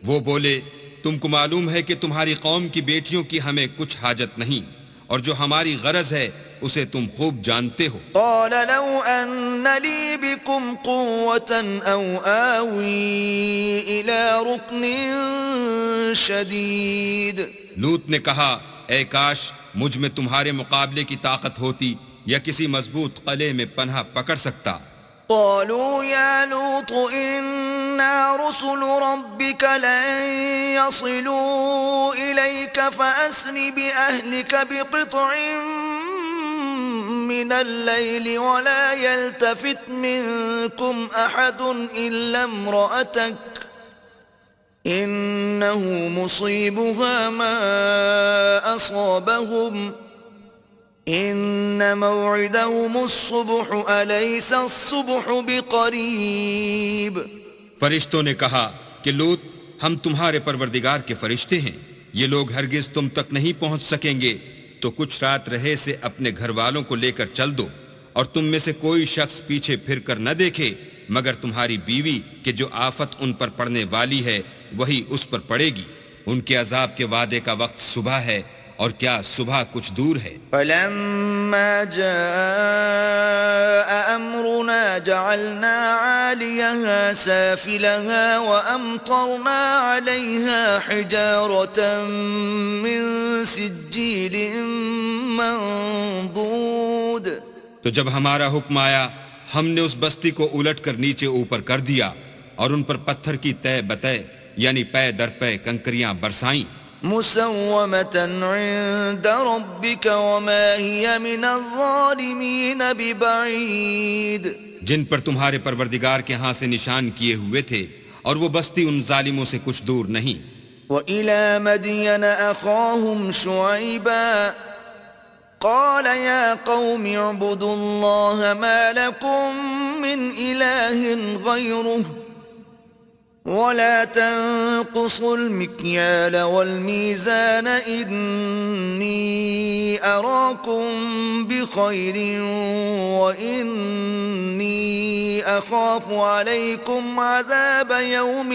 وہ بولے تم کو معلوم ہے کہ تمہاری قوم کی بیٹیوں کی ہمیں کچھ حاجت نہیں اور جو ہماری غرض ہے اسے تم خوب جانتے ہو. قال لو أن لي بكم قوة أو آوي إلى ركن شديد. لوط نے کہا اے کاش مجھ میں تمہارے مقابلے کی طاقت ہوتی یا کسی مضبوط قلعے میں پناہ پکڑ سکتا. قالوا يا لوط إنا رسل ربك لن يصلوا إليك فأسر بأهلك بقطع من الليل ولا يلتفت منكم أحد إلا امرأتك إنه مصيبها ما أصابهم إن موعدهم الصبح أليس الصبح بقريب. فرشتوں نے کہا کہ لوط ہم تمہارے پروردگار کے فرشتے ہیں، یہ لوگ ہرگز تم تک نہیں پہنچ سکیں گے، تو کچھ رات رہے سے اپنے گھر والوں کو لے کر چل دو، اور تم میں سے کوئی شخص پیچھے پھر کر نہ دیکھے مگر تمہاری بیوی کہ جو آفت ان پر پڑنے والی ہے وہی اس پر پڑے گی۔ ان کے عذاب کے وعدے کا وقت صبح ہے، اور کیا صبح کچھ دور ہے۔ فلما جاء أمرنا جعلنا عاليها سافلها وأمطرنا عليها حجارة من سجيل منضود. تو جب ہمارا حکم آیا ہم نے اس بستی کو الٹ کر نیچے اوپر کر دیا اور ان پر پتھر کی تہ بتہ یعنی پے در پے کنکریاں برسائیں۔ مسومة عند ربك وما هي من الظالمين ببعيد. جن پر تمہارے پروردگار کے ہاں سے نشان کیے ہوئے تھے، اور وہ بستی ان ظالموں سے کچھ دور نہیں۔ وإلى مدين أخاهم شعيبا قال يا قوم اعبدوا الله ما لكم من إله غيره ولا تنقصوا المكيال والميزان إني أراكم بخير وإني أخاف عليكم عذاب يوم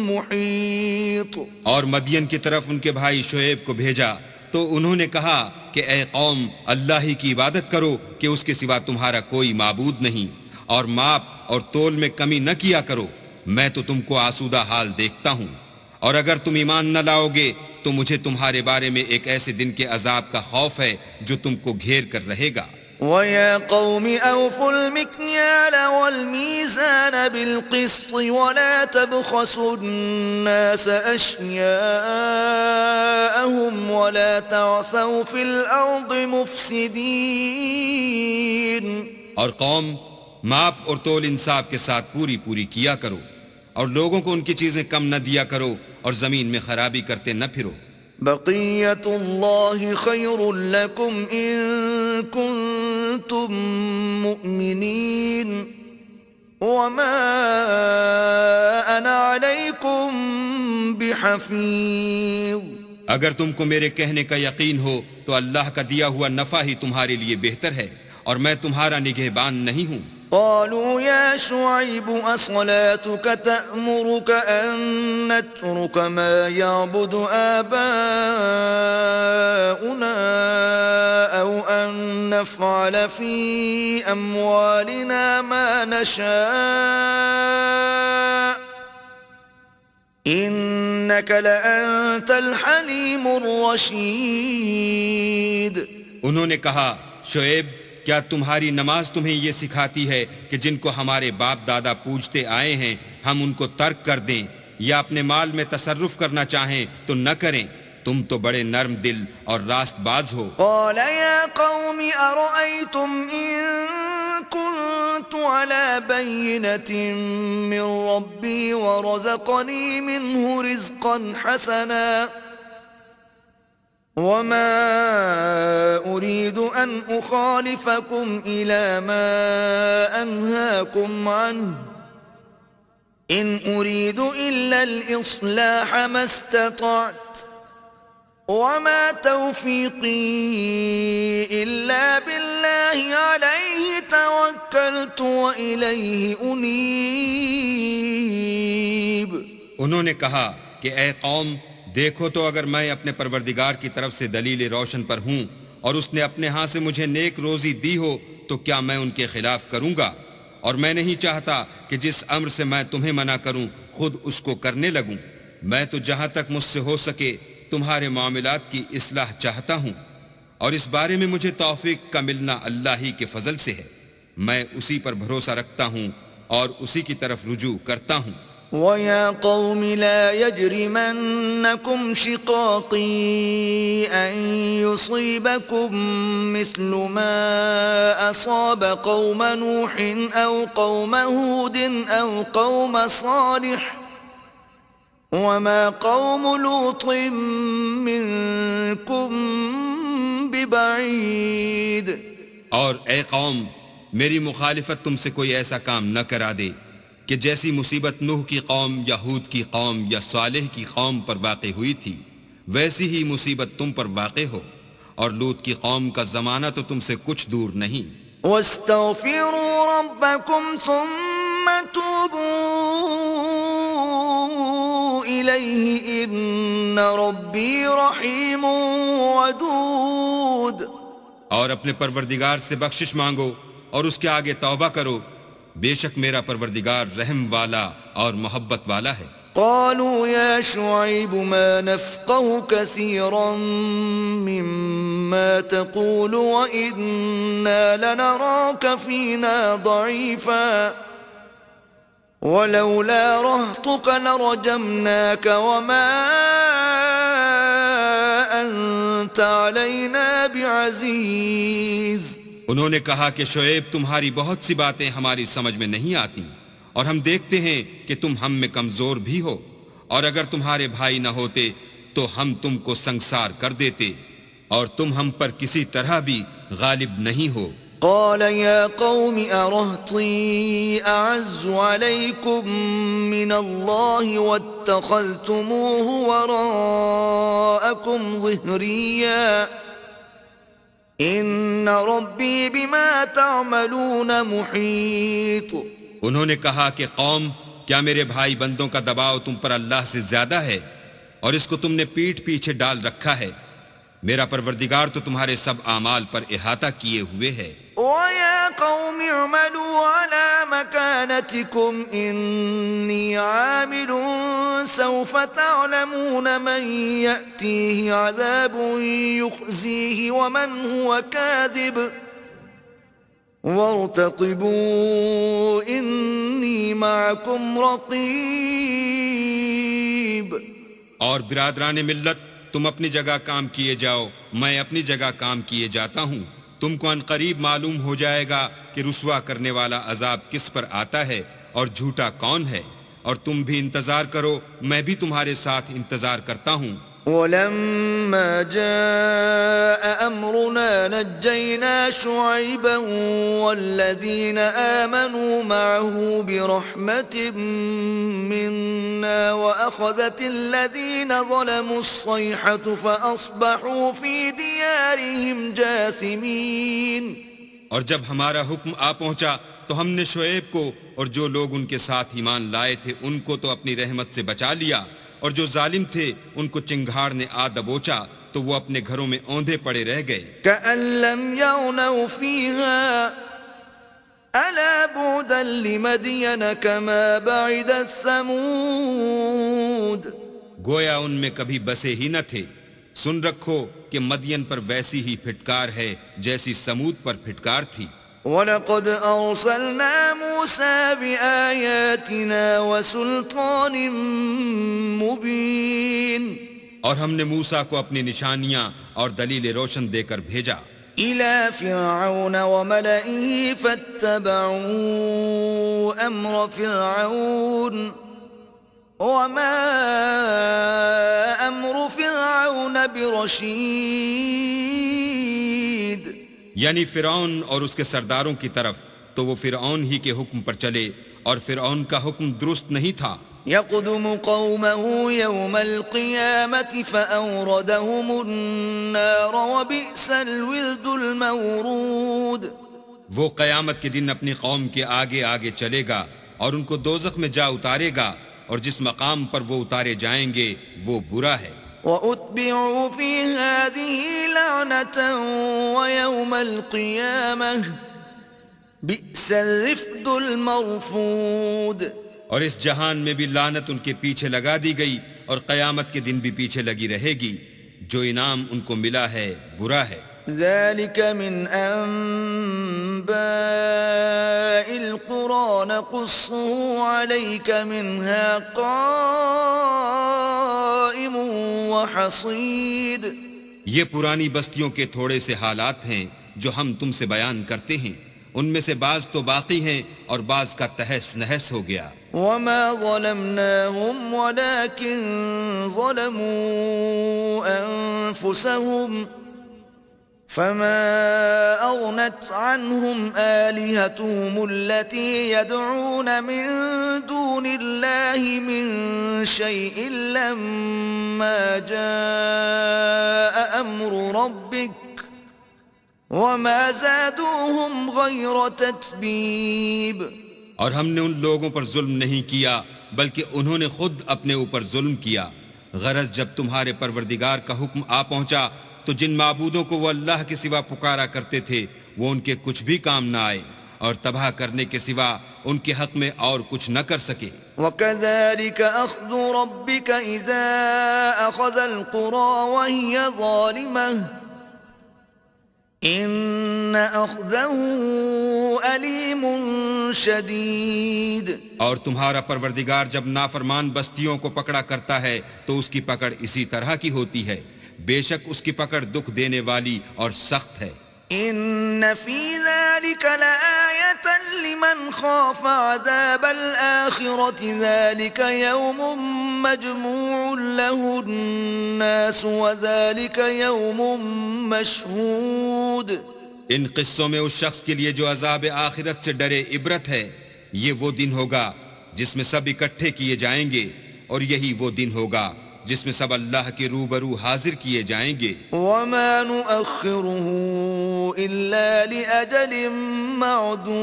محيط. اور مدین کی طرف ان کے بھائی شعیب کو بھیجا تو انہوں نے کہا کہ اے قوم اللہ ہی کی عبادت کرو کہ اس کے سوا تمہارا کوئی معبود نہیں، اور ماپ اور تول میں کمی نہ کیا کرو، میں تو تم کو آسودہ حال دیکھتا ہوں، اور اگر تم ایمان نہ لاؤ گے تو مجھے تمہارے بارے میں ایک ایسے دن کے عذاب کا خوف ہے جو تم کو گھیر کر رہے گا۔ وَيَا قَوْمِ أَوْفُوا الْمِكْيَالَ وَالْمِيزَانَ بِالْقِسْطِ وَلَا تَبْخَسُوا النَّاسَ أَشْيَاءَهُمْ وَلَا تَعْثَوْا فِي الْأَرْضِ مُفْسِدِينَ. اور قوم ماپ اور تول انصاف کے ساتھ پوری پوری کیا کرو، اور لوگوں کو ان کی چیزیں کم نہ دیا کرو، اور زمین میں خرابی کرتے نہ پھرو۔ بقیت اللہ خیر لکم ان کنتم مؤمنین وما انا علیکم بحفیظ. اگر تم کو میرے کہنے کا یقین ہو تو اللہ کا دیا ہوا نفع ہی تمہارے لیے بہتر ہے، اور میں تمہارا نگہبان نہیں ہوں۔ قالوا يا شعيب أصلاتك تأمرك أن نترك ما يعبد آباؤنا أو أن نفعل في أموالنا ما نشاء إنك لأنت الحليم الرشيد. انہوں نے کہا شعیب کیا تمہاری نماز تمہیں یہ سکھاتی ہے کہ جن کو ہمارے باپ دادا پوجتے آئے ہیں ہم ان کو ترک کر دیں، یا اپنے مال میں تصرف کرنا چاہیں تو نہ کریں؟ تم تو بڑے نرم دل اور راست باز ہو۔ قال يا قوم أرأيتم إن كنت على بينة من ربي ورزقني منه رزقا حسنا وما أريد أن أخالفكم إلى ما أنهاكم عنه إن أريد إلا الإصلاح ما استطعت وما توفيقي إلا بالله عليه توكلت وإليه أنيب. انہوں نے کہا کہ اے قوم دیکھو تو اگر میں اپنے پروردگار کی طرف سے دلیل روشن پر ہوں اور اس نے اپنے ہاں سے مجھے نیک روزی دی ہو تو کیا میں ان کے خلاف کروں گا؟ اور میں نہیں چاہتا کہ جس امر سے میں تمہیں منع کروں خود اس کو کرنے لگوں۔ میں تو جہاں تک مجھ سے ہو سکے تمہارے معاملات کی اصلاح چاہتا ہوں، اور اس بارے میں مجھے توفیق کا ملنا اللہ ہی کے فضل سے ہے۔ میں اسی پر بھروسہ رکھتا ہوں اور اسی کی طرف رجوع کرتا ہوں۔ وَيَا قَوْمِ لَا يَجْرِمَنَّكُمْ شِقَاقِي أَن يُصِيبَكُم مِّثْلُ مَا أَصَابَ قَوْمَ نُوحٍ أَوْ قَوْمَ هُودٍ أَوْ قَوْمَ صَالِحٍ وَمَا قَوْمُ لُوطٍ مِّنكُم ببعيد. اور اے قوم، میری مخالفت تم سے کوئی ایسا کام نہ کرا دے کہ جیسی مصیبت نوح کی قوم یا ہود کی قوم یا صالح کی قوم پر واقع ہوئی تھی ویسی ہی مصیبت تم پر واقع ہو، اور لوط کی قوم کا زمانہ تو تم سے کچھ دور نہیں۔ واستغفروا ربكم ثم توبوا إليه إن ربي رحيم ودود. اور اپنے پروردگار سے بخشش مانگو اور اس کے آگے توبہ کرو، بے شک میرا پروردگار رحم والا اور محبت والا ہے۔ قالوا يا شعيب ما نفقه كثيرا مما تقول وإنا لنراك فينا ضعيفا ولولا رهطك لرجمناك وما أنت علينا بعزيز. انہوں نے کہا کہ شعیب، تمہاری بہت سی باتیں ہماری سمجھ میں نہیں آتی، اور ہم دیکھتے ہیں کہ تم ہم میں کمزور بھی ہو، اور اگر تمہارے بھائی نہ ہوتے تو ہم تم کو سنگسار کر دیتے، اور تم ہم پر کسی طرح بھی غالب نہیں ہو۔ قال يا قوم أرهطي أعز عليكم من الله واتخذتموه وراءكم ظهريا إن ربي بما تعملون محيط. انہوں نے کہا کہ قوم، کیا میرے بھائی بندوں کا دباؤ تم پر اللہ سے زیادہ ہے، اور اس کو تم نے پیٹھ پیچھے ڈال رکھا ہے؟ میرا پروردگار تو تمہارے سب اعمال پر احاطہ کیے ہوئے ہے۔ وَيَا قَوْمِ اعْمَلُوا عَلَى مَكَانَتِكُمْ إِنِّي عَامِلٌ سَوْفَ تَعْلَمُونَ مَنْ يَأْتِيهِ عَذَابٌ يُخْزِيهِ وَمَنْ هُوَ كَاذِبٌ وَارْتَقِبُوا إِنِّي مَعَكُمْ رَقِيبٌ. اور برادران ملت، تم اپنی جگہ کام کیے جاؤ، میں اپنی جگہ کام کیے جاتا ہوں۔ تم کو ان قریب معلوم ہو جائے گا کہ رسوا کرنے والا عذاب کس پر آتا ہے اور جھوٹا کون ہے، اور تم بھی انتظار کرو، میں بھی تمہارے ساتھ انتظار کرتا ہوں۔ ولما جاء أمرنا نجينا شعيبا والذين آمنوا معه برحمة منا وأخذت الذين ظلموا الصيحة فأصبحوا في ديارهم جاثمين. اور جب ہمارا حکم آ پہنچا تو ہم نے شعیب کو اور جو لوگ ان کے ساتھ ایمان لائے تھے ان کو تو اپنی رحمت سے بچا لیا، اور جو ظالم تھے ان کو چنگھاڑ نے آ دبوچا تو وہ اپنے گھروں میں اوندھے پڑے رہ گئے۔ كأن لم يغنوا فيها ألا بعدا لمدين كما بعدت ثمود. گویا ان میں کبھی بسے ہی نہ تھے۔ سن رکھو کہ مدین پر ویسی ہی پھٹکار ہے جیسی سمود پر پھٹکار تھی۔ وَلَقَدْ أَرْسَلْنَا مُوسَى بِآيَاتِنَا وَسُلْطَانٍ مُبِينٍ. اور ہم نے موسیٰ کو اپنی نشانیاں اور دلیل روشن دے کر بھیجا إِلَى فِرْعَوْنَ وَمَلَئِهِ فَاتَّبَعُوا أَمْرَ فِرْعَوْنَ وَمَا أَمْرُ فِرْعَوْنَ بِرَشِيدٍ. یعنی فرعون اور اس کے سرداروں کی طرف، تو وہ فرعون ہی کے حکم پر چلے، اور فرعون کا حکم درست نہیں تھا۔ يقدم قومه يوم القيامة فأوردهم النار وبئس الورد المورود. وہ قیامت کے دن اپنی قوم کے آگے آگے چلے گا اور ان کو دوزخ میں جا اتارے گا، اور جس مقام پر وہ اتارے جائیں گے وہ برا ہے۔ وَأُتْبِعُوا فِي هَذِهِ لَعْنَةً وَيَوْمَ الْقِيَامَةِ بِئْسَ الرِّفْدُ الْمَرْفُودُ. اور اس جہان میں بھی لعنت ان کے پیچھے لگا دی گئی، اور قیامت کے دن بھی پیچھے لگی رہے گی۔ جو انعام ان کو ملا ہے برا ہے۔ ذَلِكَ مِنْ أَنْبَاءِ الْقُرَى نَقُصُّهُ عَلَيْكَ مِنْهَا قَائِمٌ وَحَصِيدٌ. یہ پرانی بستیوں کے تھوڑے سے حالات ہیں جو ہم تم سے بیان کرتے ہیں، ان میں سے بعض تو باقی ہیں اور بعض کا تہس نہس ہو گیا۔ وَمَا ظَلَمْنَاهُمْ وَلَكِنْ ظَلَمُوا أَنفُسَهُمْ فما أغنت عنهم آلهتهم التي يدعون من دون الله من شيء لما جاء أمر ربك وما زادوهم غير تتبيب. اور ہم نے ان لوگوں پر ظلم نہیں کیا بلکہ انہوں نے خود اپنے اوپر ظلم کیا. غرض جب تمہارے پروردگار کا حکم آ پہنچا تو جن معبودوں کو وہ اللہ کے سوا پکارا کرتے تھے وہ ان کے کچھ بھی کام نہ آئے اور تباہ کرنے کے سوا ان کے حق میں اور کچھ نہ کر سکے. وَكَذَلِكَ أَخْذُ رَبِّكَ إِذَا أَخَذَ الْقُرَى وَهِيَ ظَالِمَةٌ إِنَّ أَخْذَهُ أَلِيمٌ شَدِيدٌ. اور تمہارا پروردگار جب نافرمان بستیوں کو پکڑا کرتا ہے تو اس کی پکڑ اسی طرح کی ہوتی ہے. بے شک اس کی پکڑ دکھ دینے والی اور سخت ہے. إِنَّ فِي ذَلِكَ لَآيَةً لِمَنْ خَافَ عَذَابَ الْآخِرَةِ ذَلِكَ يَوْمٌ مَجْمُوعٌ لَهُ النَّاسُ وَذَلِكَ يَوْمٌ مَشْهُودٌ. ان قصوں میں اس شخص کے لیے جو عذاب آخرت سے ڈرے عبرت ہے. یہ وہ دن ہوگا جس میں سب اکٹھے کیے جائیں گے اور یہی وہ دن ہوگا جس میں سب اللہ کے روبرو حاضر کیے جائیں گے. وَمَا نُؤَخِّرُهُ إِلَّا لِأَجَلٍ مَّعْدُودٍ.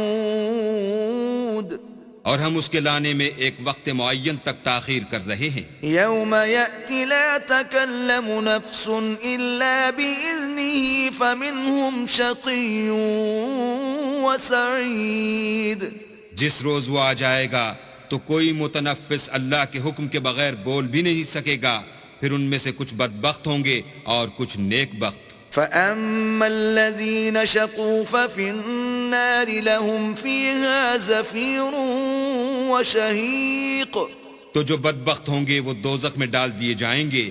اور ہم اس کے لانے میں ایک وقت معین تک تاخیر کر رہے ہیں. يَوْمَ يَأْتِ لَا تَكَلَّمُ نَفْسٌ إِلَّا بِإِذْنِهِ فَمِنْهُمْ شَقِيٌّ وَسَعِيدٌ. جس روز وہ آ جائے گا تو کوئی متنفس اللہ کے حکم کے بغیر بول بھی نہیں سکے گا. پھر ان میں سے کچھ بدبخت ہوں گے اور کچھ نیک بخت. فَأَمَّا الَّذِينَ شَقُوا فَفِي النَّارِ لَهُمْ فِيهَا زَفِيرٌ وَشَهِيقٌ. تو جو بدبخت ہوں گے وہ دوزخ میں ڈال دیے جائیں گے.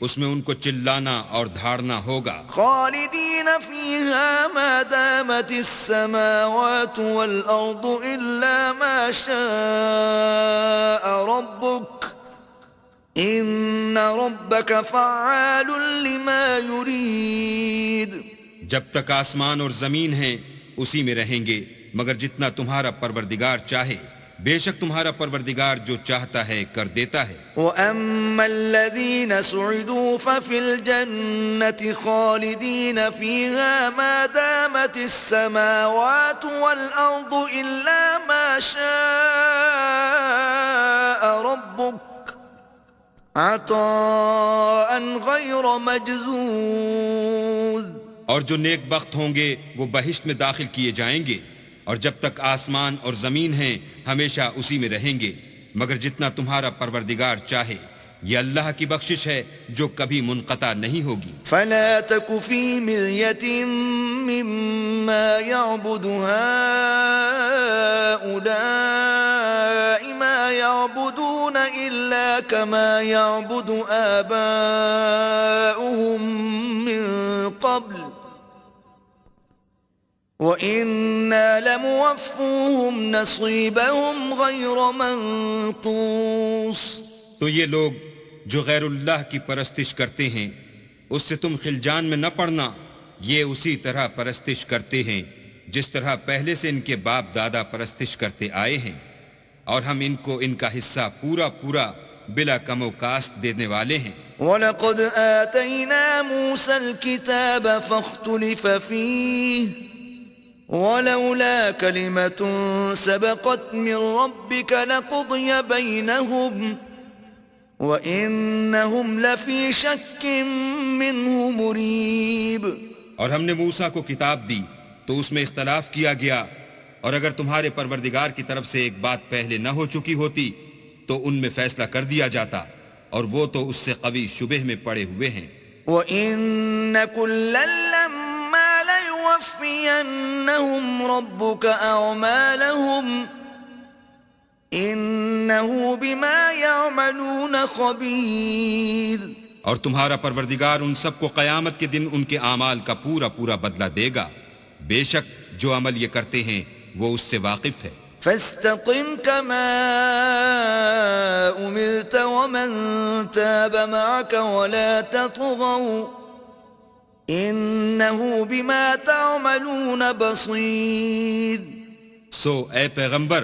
اس میں ان کو چلانا اور دھاڑنا ہوگا. خالدین فیہا ما دامت السماوات والارض الا ما شاء ربک ان ربک فعال لما یرید. جب تک آسمان اور زمین ہیں اسی میں رہیں گے مگر جتنا تمہارا پروردگار چاہے. بے شک تمہارا پروردگار جو چاہتا ہے کر دیتا ہے. وَأَمَّا الَّذِينَ سُعِدُوا فَفِي الْجَنَّةِ خَالِدِينَ فِيهَا مَا دَامَتِ السَّمَاوَاتُ وَالْأَرْضُ إِلَّا مَا شَاءَ رَبُّكَ عَطَاءً غَيْرَ مَجْذُوذٍ. اور جو نیک بخت ہوں گے وہ بہشت میں داخل کیے جائیں گے اور جب تک آسمان اور زمین ہیں ہمیشہ اسی میں رہیں گے مگر جتنا تمہارا پروردگار چاہے. یہ اللہ کی بخشش ہے جو کبھی منقطع نہیں ہوگی. فلا تك في مرية مما يعبد هؤلاء ما يعبدون إلا كما يعبد آباؤهم من قبل وَإِنَّا لَمُوَفُّوهُمْ نَصِيبَهُمْ غَيْرَ مَنْقُوصٍ. تو یہ لوگ جو غیر اللہ کی پرستش کرتے ہیں اس سے تم خلجان میں نہ پڑنا. یہ اسی طرح پرستش کرتے ہیں جس طرح پہلے سے ان کے باپ دادا پرستش کرتے آئے ہیں اور ہم ان کو ان کا حصہ پورا پورا بلا کم و کاست دینے والے ہیں. وَلَقَدْ آتَيْنَا مُوسَى الْكِتَابَ فَاخْتُلِفَ فِيهِ وَلَوْلَا كَلِمَةٌ سَبَقَتْ مِنْ رَبِّكَ لَقُضِيَ بَيْنَهُمْ وَإِنَّهُمْ لَفِي شَكٍّ مِّنْهُ مُرِيبٍ. اور ہم نے موسیٰ کو کتاب دی تو اس میں اختلاف کیا گیا اور اگر تمہارے پروردگار کی طرف سے ایک بات پہلے نہ ہو چکی ہوتی تو ان میں فیصلہ کر دیا جاتا اور وہ تو اس سے قوی شبہ میں پڑے ہوئے ہیں. وَإِنَّ كُلًّا لَمَّا لَيُوَفِّيَنَّهُمْ رَبُّكَ أَعْمَالَهُمْ إِنَّهُ بِمَا يَعْمَلُونَ خَبِيرٌ. اور تمہارا پروردگار ان سب کو قیامت کے دن ان کے اعمال کا پورا پورا بدلہ دے گا. بے شک جو عمل یہ کرتے ہیں وہ اس سے واقف ہے. فَاسْتَقِمْ كَمَا أُمِرْتَ وَمَنْ تَابَ مَعَكَ وَلَا تَطْغَوْا إنه بما تعملون بصير. سو اے پیغمبر،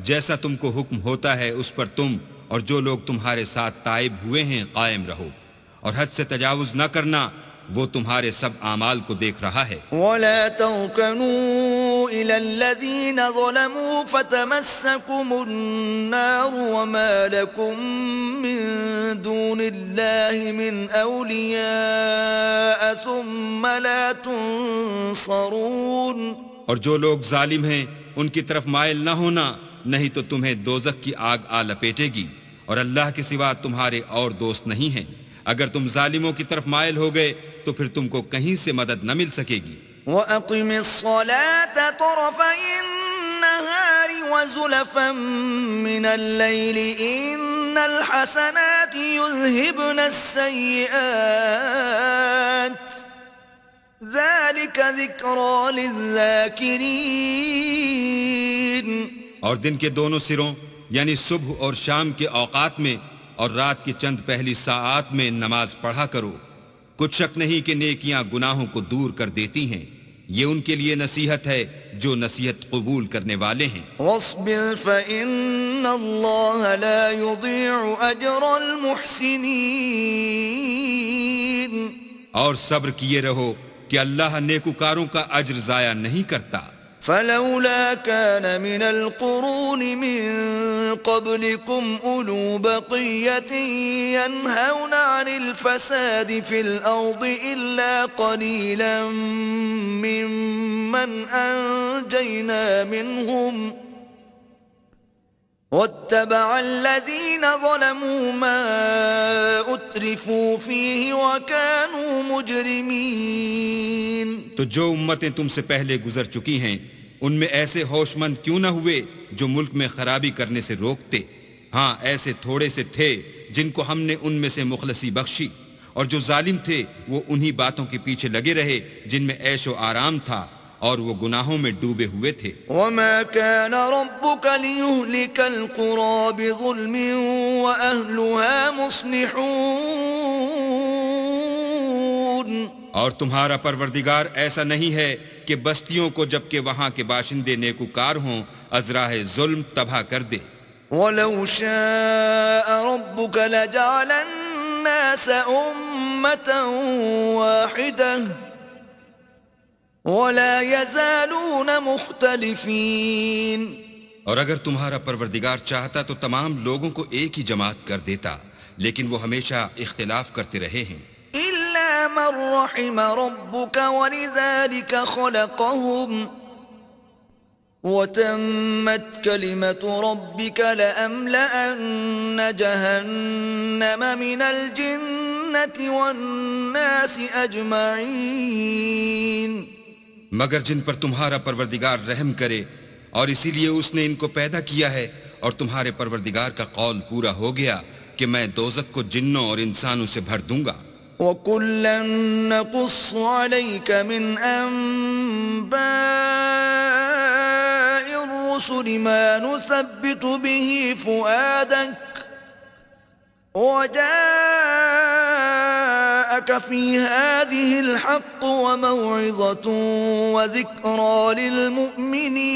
جیسا تم کو حکم ہوتا ہے اس پر تم اور جو لوگ تمہارے ساتھ تائب ہوئے ہیں قائم رہو، اور حد سے تجاوز نہ کرنا، وہ تمہارے سب اعمال کو دیکھ رہا ہے. ولا تركنوا إلى الذين ظلموا فتمسكم النار وما لكم من دون الله من أولياء ثم لا تنصرون. اور جو لوگ ظالم ہیں ان کی طرف مائل نہ ہونا، نہیں تو تمہیں دوزخ کی آگ آ لپیٹے گی، اور اللہ کے سوا تمہارے اور دوست نہیں ہیں. اگر تم ظالموں کی طرف مائل ہو گئے تو پھر تم کو کہیں سے مدد نہ مل سکے گی. وَأَقِمِ الصَّلَاةَ طَرَفَيِ النَّهَارِ وَزُلَفًا مِّنَ اللَّيْلِ إِنَّ الْحَسَنَاتِ يُذْهِبْنَ السَّيِّئَاتِ ذَلِكَ ذِكْرَى لِلذَّاكِرِينَ. اور دن کے دونوں سروں یعنی صبح اور شام کے اوقات میں اور رات کی چند پہلی ساعات میں نماز پڑھا کرو. کچھ شک نہیں کہ نیکیاں گناہوں کو دور کر دیتی ہیں. یہ ان کے لیے نصیحت ہے جو نصیحت قبول کرنے والے ہیں. وَاصْبِرْ فَإِنَّ اللَّهَ لَا يُضِيعُ أَجْرَ الْمُحْسِنِينَ. اور صبر کیے رہو کہ اللہ نیکوکاروں کا اجر ضائع نہیں کرتا. فلولا كان من القرون من قبلكم أولو بقية ينهون عن الفساد في الأرض إلا قليلا ممن أنجينا منهم واتبع الذين ظلموا ما أترفوا فيه وكانوا مجرمين. تو جو امتیں تم سے پہلے گزر چکی ہیں ان میں ایسے ہوش مند کیوں نہ ہوئے جو ملک میں خرابی کرنے سے روکتے؟ ہاں ایسے تھوڑے سے تھے جن کو ہم نے ان میں سے مخلصی بخشی، اور جو ظالم تھے وہ انہی باتوں کے پیچھے لگے رہے جن میں عیش و آرام تھا اور وہ گناہوں میں ڈوبے ہوئے تھے. وما كان ربك ليهلك القرى بظلم وأهلها مصلحون. اور تمہارا پروردگار ایسا نہیں ہے کہ بستیوں کو جبکہ وہاں کے باشندے نیکوکار ہوں ازراہ ظلم تباہ کر دے. ولو شاء ربك لجعل الناس أمة واحدة ولا يزالون مختلفين. اور اگر تمہارا پروردگار چاہتا تو تمام لوگوں کو ایک ہی جماعت کر دیتا، لیکن وہ ہمیشہ اختلاف کرتے رہے ہیں. إلا من رحم ربك ولذلك خلقهم وتمت كلمة ربك لأملأن جهنم من الجنة والناس أجمعين. مگر جن پر تمہارا پروردگار رحم کرے، اور اسی لیے اس نے ان کو پیدا کیا ہے، اور تمہارے پروردگار کا قول پورا ہو گیا کہ میں دوزخ کو جنوں اور انسانوں سے بھر دوں گا. وَكُلًّا نَّقُصُّ عَلَيْكَ مِنْ أَنبَاءِ الرُّسُلِ مَا نُثَبِّتُ بِهِ فُؤَادَكَ وَجَاءَكَ فِي هَٰذِهِ الْحَقُّ وَمَوْعِظَةٌ وَذِكْرَىٰ لِلْمُؤْمِنِينَ.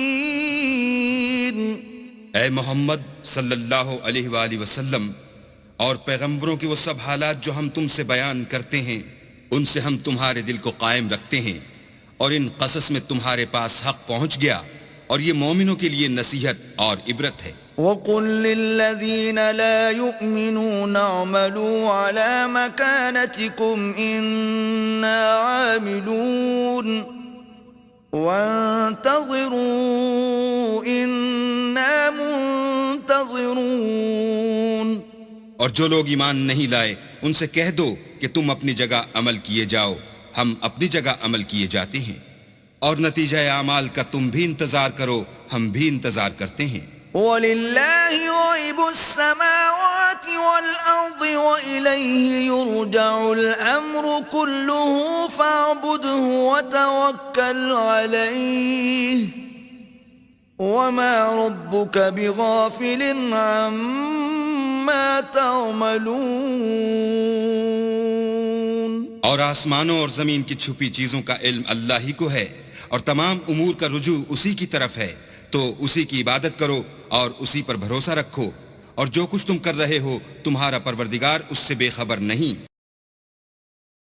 اے محمد صلی اللہ علیہ وآلہ وسلم، اور پیغمبروں کے وہ سب حالات جو ہم تم سے بیان کرتے ہیں ان سے ہم تمہارے دل کو قائم رکھتے ہیں، اور ان قصص میں تمہارے پاس حق پہنچ گیا، اور یہ مومنوں کے لیے نصیحت اور عبرت ہے. وَقُل لِّلَّذِينَ لَا يُؤْمِنُونَ اعْمَلُوا عَلَىٰ مَكَانَتِكُمْ إِنَّا عَامِلُونَ وَانتَظِرُوا إِنَّا مُنتَظِرُونَ. اور جو لوگ ایمان نہیں لائے ان سے کہہ دو کہ تم اپنی جگہ عمل کیے جاؤ، ہم اپنی جگہ عمل کیے جاتے ہیں، اور نتیجہ اعمال کا تم بھی انتظار کرو، ہم بھی انتظار کرتے ہیں. وَلِلَّهِ غَيْبُ السَّمَاوَاتِ وَالْأَرْضِ وَإِلَيْهِ يُرْجَعُ الْأَمْرُ كُلُّهُ فَاعْبُدْهُ وَتَوَكَّلْ عَلَيْهِ وَمَا رَبُّكَ بِغَافِلٍ عَمَّا تَعْمَلُونَ. اور آسمانوں اور زمین کی چھپی چیزوں کا علم اللہ ہی کو ہے، اور تمام امور کا رجوع اسی کی طرف ہے، تو اسی کی عبادت کرو اور اسی پر بھروسہ رکھو، اور جو کچھ تم کر رہے ہو تمہارا پروردگار اس سے بے خبر نہیں۔